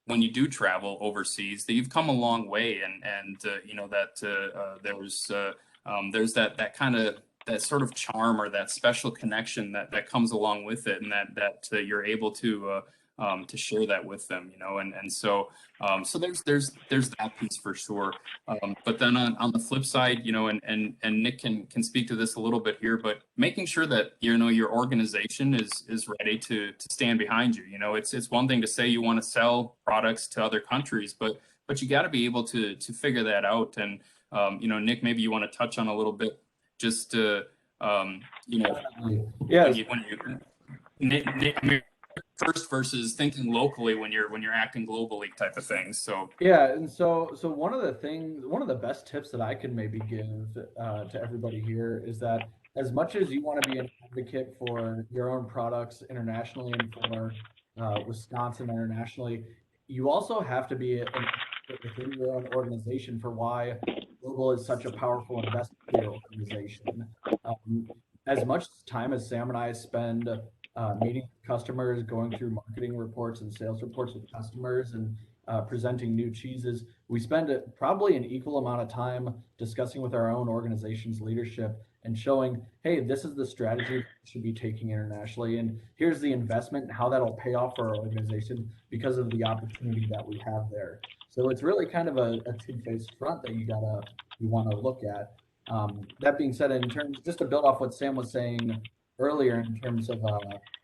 when you do travel overseas, that you've come a long way, and you know that there's that kind of that sort of charm or that special connection that comes along with it, and that you're able to share that with them, you know, and so there's that piece for sure. But then on the flip side, you know, and Nick can speak to this a little bit here, but making sure that you know your organization is ready to stand behind you. You know, it's one thing to say you want to sell products to other countries, but you got to be able to figure that out, and Nick, maybe you want to touch on a little bit, just to, Yes. First versus thinking locally when you're acting globally type of things. So yeah, and so one of the best tips that I can maybe give to everybody here is that as much as you want to be an advocate for your own products internationally and for Wisconsin internationally, you also have to be an advocate within your own organization for why global is such a powerful investment for your organization. As much time as Sam and I spend meeting customers, going through marketing reports and sales reports with customers, and presenting new cheeses, we spend probably an equal amount of time discussing with our own organization's leadership and showing, hey, this is the strategy we should be taking internationally, and here's the investment and how that'll pay off for our organization because of the opportunity that we have there. So it's really kind of a two-faced front that you want to look at. That being said, in terms, just to build off what Sam was saying earlier in terms of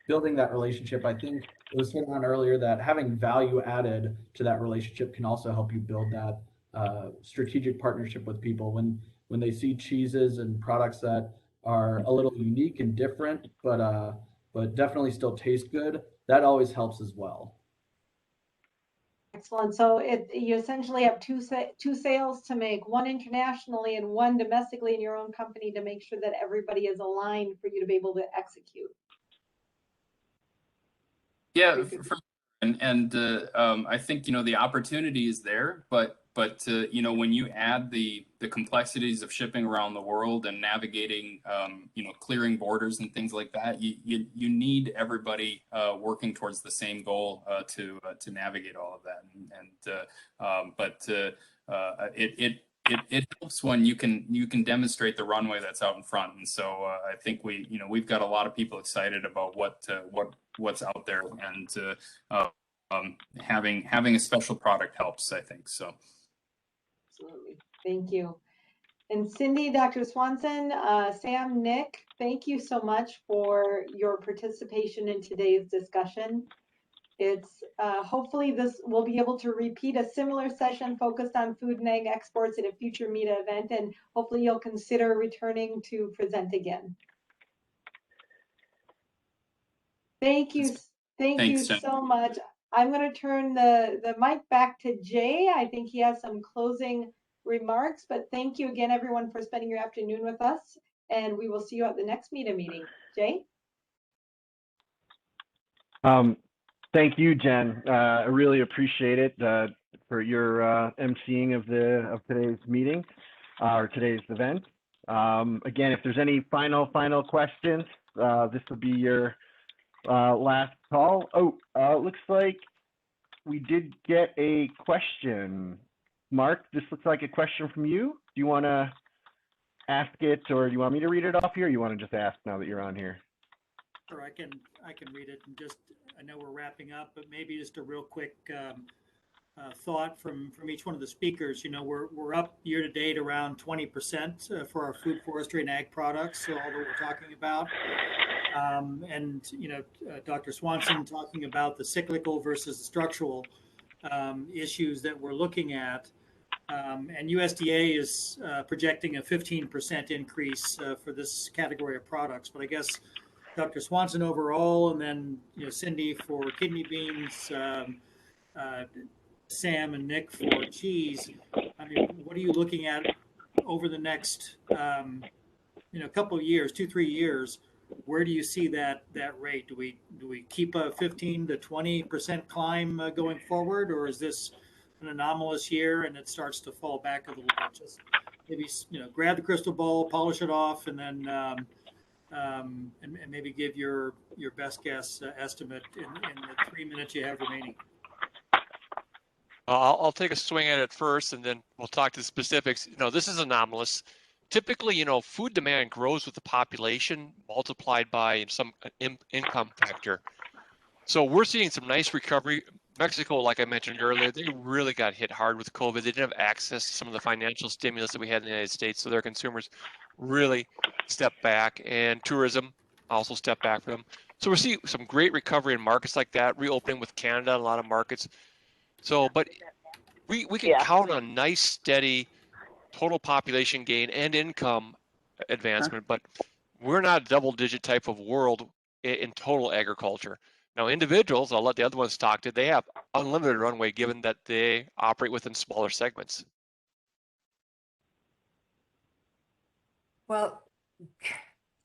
building that relationship, I think it was said on earlier that having value added to that relationship can also help you build that strategic partnership with people. When they see cheeses and products that are a little unique and different, but definitely still taste good, that always helps as well. Excellent. So you essentially have two sales to make, one internationally and one domestically in your own company to make sure that everybody is aligned for you to be able to execute. Yeah, I think the opportunity is there, but when you add the complexities of shipping around the world and navigating clearing borders and things like that, you need everybody working towards the same goal to navigate all of that. It helps when you can demonstrate the runway that's out in front. And so I think we've got a lot of people excited about what's out there, and having a special product helps, I think. So absolutely, thank you. And Cindy, Dr. Swanson, Sam, Nick, thank you so much for your participation in today's discussion. It's hopefully this will be able to repeat a similar session focused on food and egg exports at a future MITA event, and hopefully you'll consider returning to present again. Thank you. Thank you so much. I'm going to turn the mic back to Jay. I think he has some closing remarks, but thank you again, everyone, for spending your afternoon with us, and we will see you at the next MITA meeting. Jay? Thank you, Jen. I really appreciate it for your emceeing of today's meeting or today's event. Again, if there's any final questions, this will be your last call. Oh, looks like we did get a question. Mark, this looks like a question from you. Do you want to ask it, or do you want me to read it off here, or you want to just ask now that you're on here? Sure, I can read it, and just, I know we're wrapping up, but maybe just a real quick thought from each one of the speakers. We're up year to date around 20% for our food, forestry, and ag products. So all that we're talking about, Dr. Swanson talking about the cyclical versus the structural issues that we're looking at, and USDA is projecting a 15% increase for this category of products. But I guess Dr. Swanson overall, and then Cindy for kidney beans, Sam and Nick for cheese. I mean, what are you looking at over the next couple of years, 2-3 years? Where do you see that rate? Do we keep a 15 to 20% climb going forward, or is this an anomalous year and it starts to fall back a little bit? Just maybe grab the crystal ball, polish it off, and then and maybe give your best guess estimate in the 3 minutes you have remaining. I'll take a swing at it first, and then we'll talk to the specifics. This is anomalous. Typically, food demand grows with the population multiplied by some income factor. So we're seeing some nice recovery. Mexico, like I mentioned earlier, they really got hit hard with COVID. They didn't have access to some of the financial stimulus that we had in the United States, so their consumers really stepped back, and tourism also stepped back for them. So we're seeing some great recovery in markets like that, reopening with Canada in a lot of markets. So, but we can count on nice, steady total population gain and income advancement, but we're not a double-digit type of world in total agriculture. Now, individuals, I'll let the other ones talk to, they have unlimited runway given that they operate within smaller segments. Well,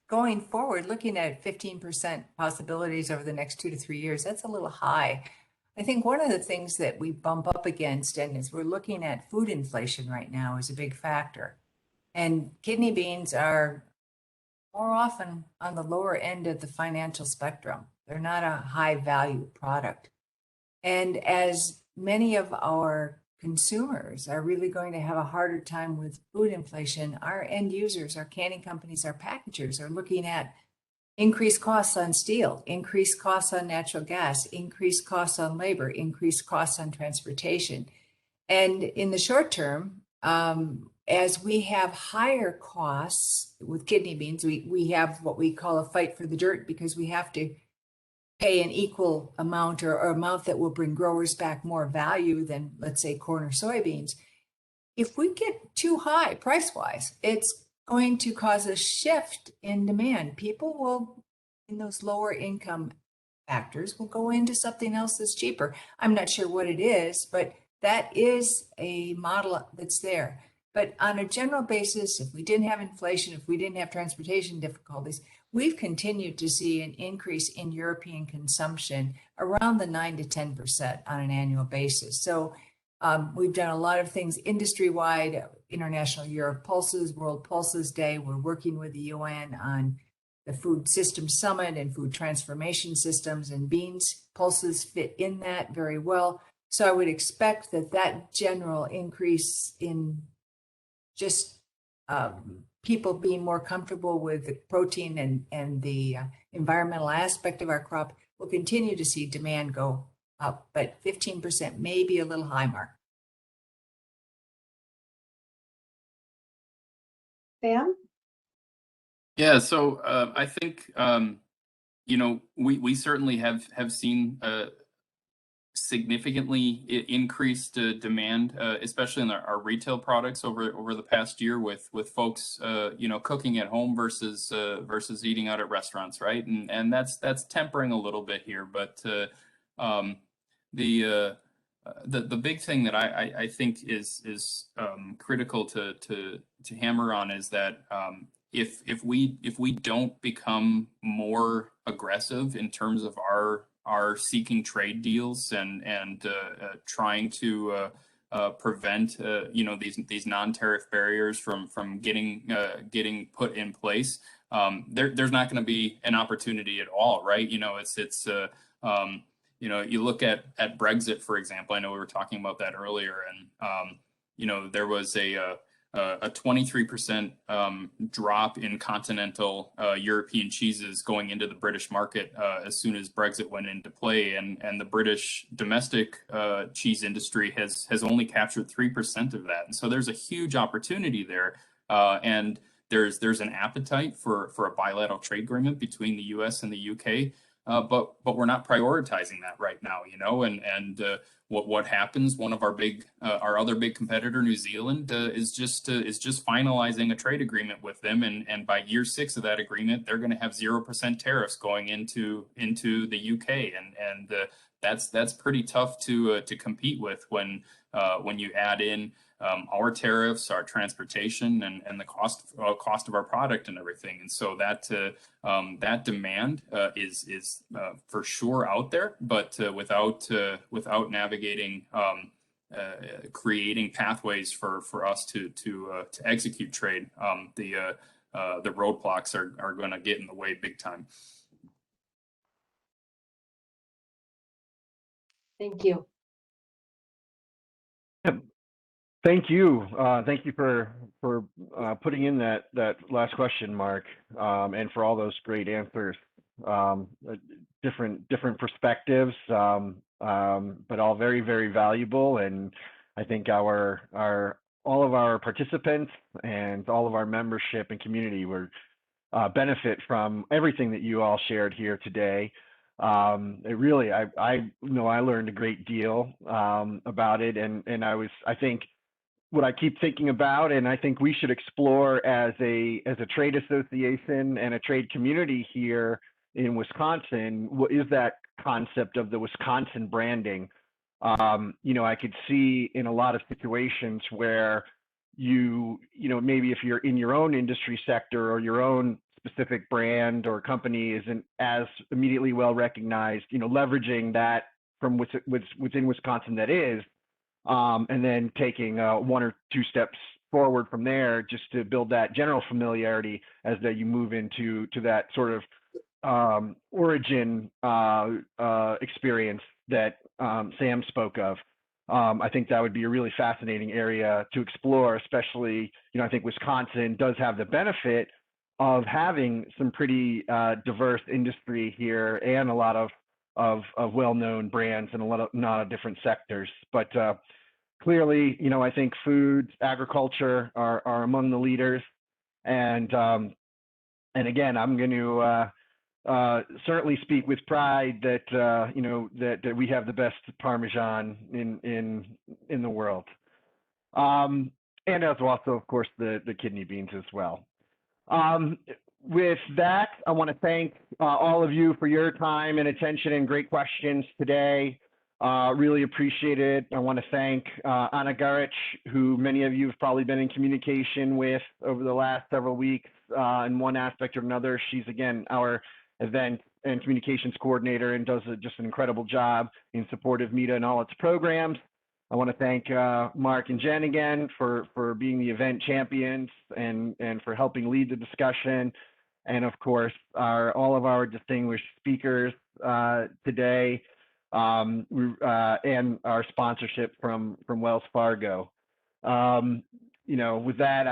going forward, looking at 15% possibilities over the next 2 to 3 years, that's a little high. I think one of the things that we bump up against, and as we're looking at food inflation right now, is a big factor. And kidney beans are more often on the lower end of the financial spectrum. They're not a high value product. And as many of our consumers are really going to have a harder time with food inflation, our end users, our canning companies, our packagers are looking at increased costs on steel, increased costs on natural gas, increased costs on labor, increased costs on transportation. And in the short term, as we have higher costs with kidney beans, we have what we call a fight for the dirt because we have to pay an equal amount or amount that will bring growers back more value than, let's say, corn or soybeans. If we get too high price-wise, it's going to cause a shift in demand. People will, in those lower income factors, will go into something else that's cheaper. I'm not sure what it is, but that is a model that's there. But on a general basis, if we didn't have inflation, if we didn't have transportation difficulties, we've continued to see an increase in European consumption around the 9 to 10% on an annual basis. So we've done a lot of things industry-wide, International Year of Pulses, World Pulses Day. We're working with the UN on the Food Systems Summit and food transformation systems, and beans pulses fit in that very well. So I would expect that that general increase in just people being more comfortable with the protein and the environmental aspect of our crop will continue to see demand go up, but 15% may be a little high, Mark. Sam? Yeah, so I think you know, we certainly have seen significantly increased demand, especially in our retail products over the past year, with folks you know, cooking at home versus eating out at restaurants, right? And that's tempering a little bit here, but the big thing that I think is critical to hammer on is that if we don't become more aggressive in terms of our seeking trade deals and trying to prevent you know, these non-tariff barriers from getting put in place, there's not going to be an opportunity at all, right? You know, it's you know, you look at Brexit, for example. I know we were talking about that earlier, and you know, there was a 23% drop in continental European cheeses going into the British market as soon as Brexit went into play, and the British domestic cheese industry has only captured 3% of that, and so there's a huge opportunity there, and there's an appetite for a bilateral trade agreement between the U.S. and the U.K. But we're not prioritizing that right now, you know, and what happens? One of our other big competitor, New Zealand, is just finalizing a trade agreement with them, and by year 6 of that agreement, they're going to have 0% tariffs going into the UK, and that's pretty tough to compete with when you add in our tariffs, our transportation, and the cost of our product and everything. And so that demand is for sure out there, but without navigating, creating pathways for us to execute trade, the roadblocks are going to get in the way big time. Thank you. Thank you. Thank you for putting in that last question, Mark, and for all those great answers. Different perspectives, but all very, very valuable. And I think all of our participants and all of our membership and community were benefit from everything that you all shared here today. It really, I know I learned a great deal about it, and I think what I keep thinking about, and I think we should explore as a trade association and a trade community here in Wisconsin, what is that concept of the Wisconsin branding? I could see in a lot of situations where maybe if you're in your own industry sector or your own specific brand or company isn't as immediately well recognized, leveraging that from within Wisconsin that is, and then taking 1 or 2 steps forward from there just to build that general familiarity as that you move into that sort of origin experience that Sam spoke of. I think that would be a really fascinating area to explore, especially, I think Wisconsin does have the benefit of having some pretty diverse industry here and a lot of well-known brands in a lot of different sectors. But clearly, I think food, agriculture are among the leaders. And again, I'm going to certainly speak with pride that that we have the best Parmesan in the world, and as also, of course, the kidney beans as well. With that, I want to thank all of you for your time and attention and great questions today. Really appreciate it. I want to thank Anna Garich, who many of you have probably been in communication with over the last several weeks in one aspect or another. She's, again, our event and communications coordinator and does just an incredible job in support of MITA and all its programs. I want to thank Mark and Jen again for being the event champions and for helping lead the discussion. And of course, all of our distinguished speakers today, and our sponsorship from Wells Fargo. With that,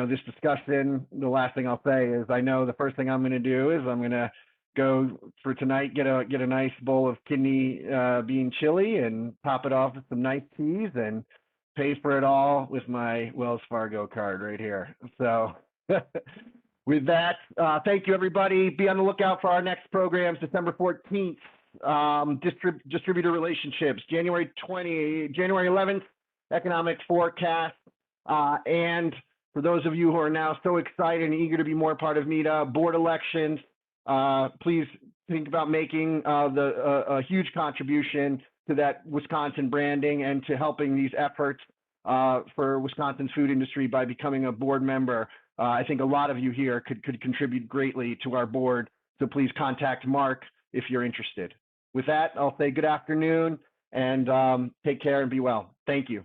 this discussion, the last thing I'll say is I know the first thing I'm going to do is I'm going to go for tonight, get a nice bowl of kidney bean chili and top it off with some nice teas and pay for it all with my Wells Fargo card right here. So with that, thank you, everybody. Be on the lookout for our next programs, December 14th, distributor relationships, January 11th, economic forecast. And for those of you who are now so excited and eager to be more part of MITA, board elections, please think about making a huge contribution to that Wisconsin branding and to helping these efforts for Wisconsin's food industry by becoming a board member. I think a lot of you here could contribute greatly to our board, so please contact Mark if you're interested. With that, I'll say good afternoon and take care and be well. Thank you.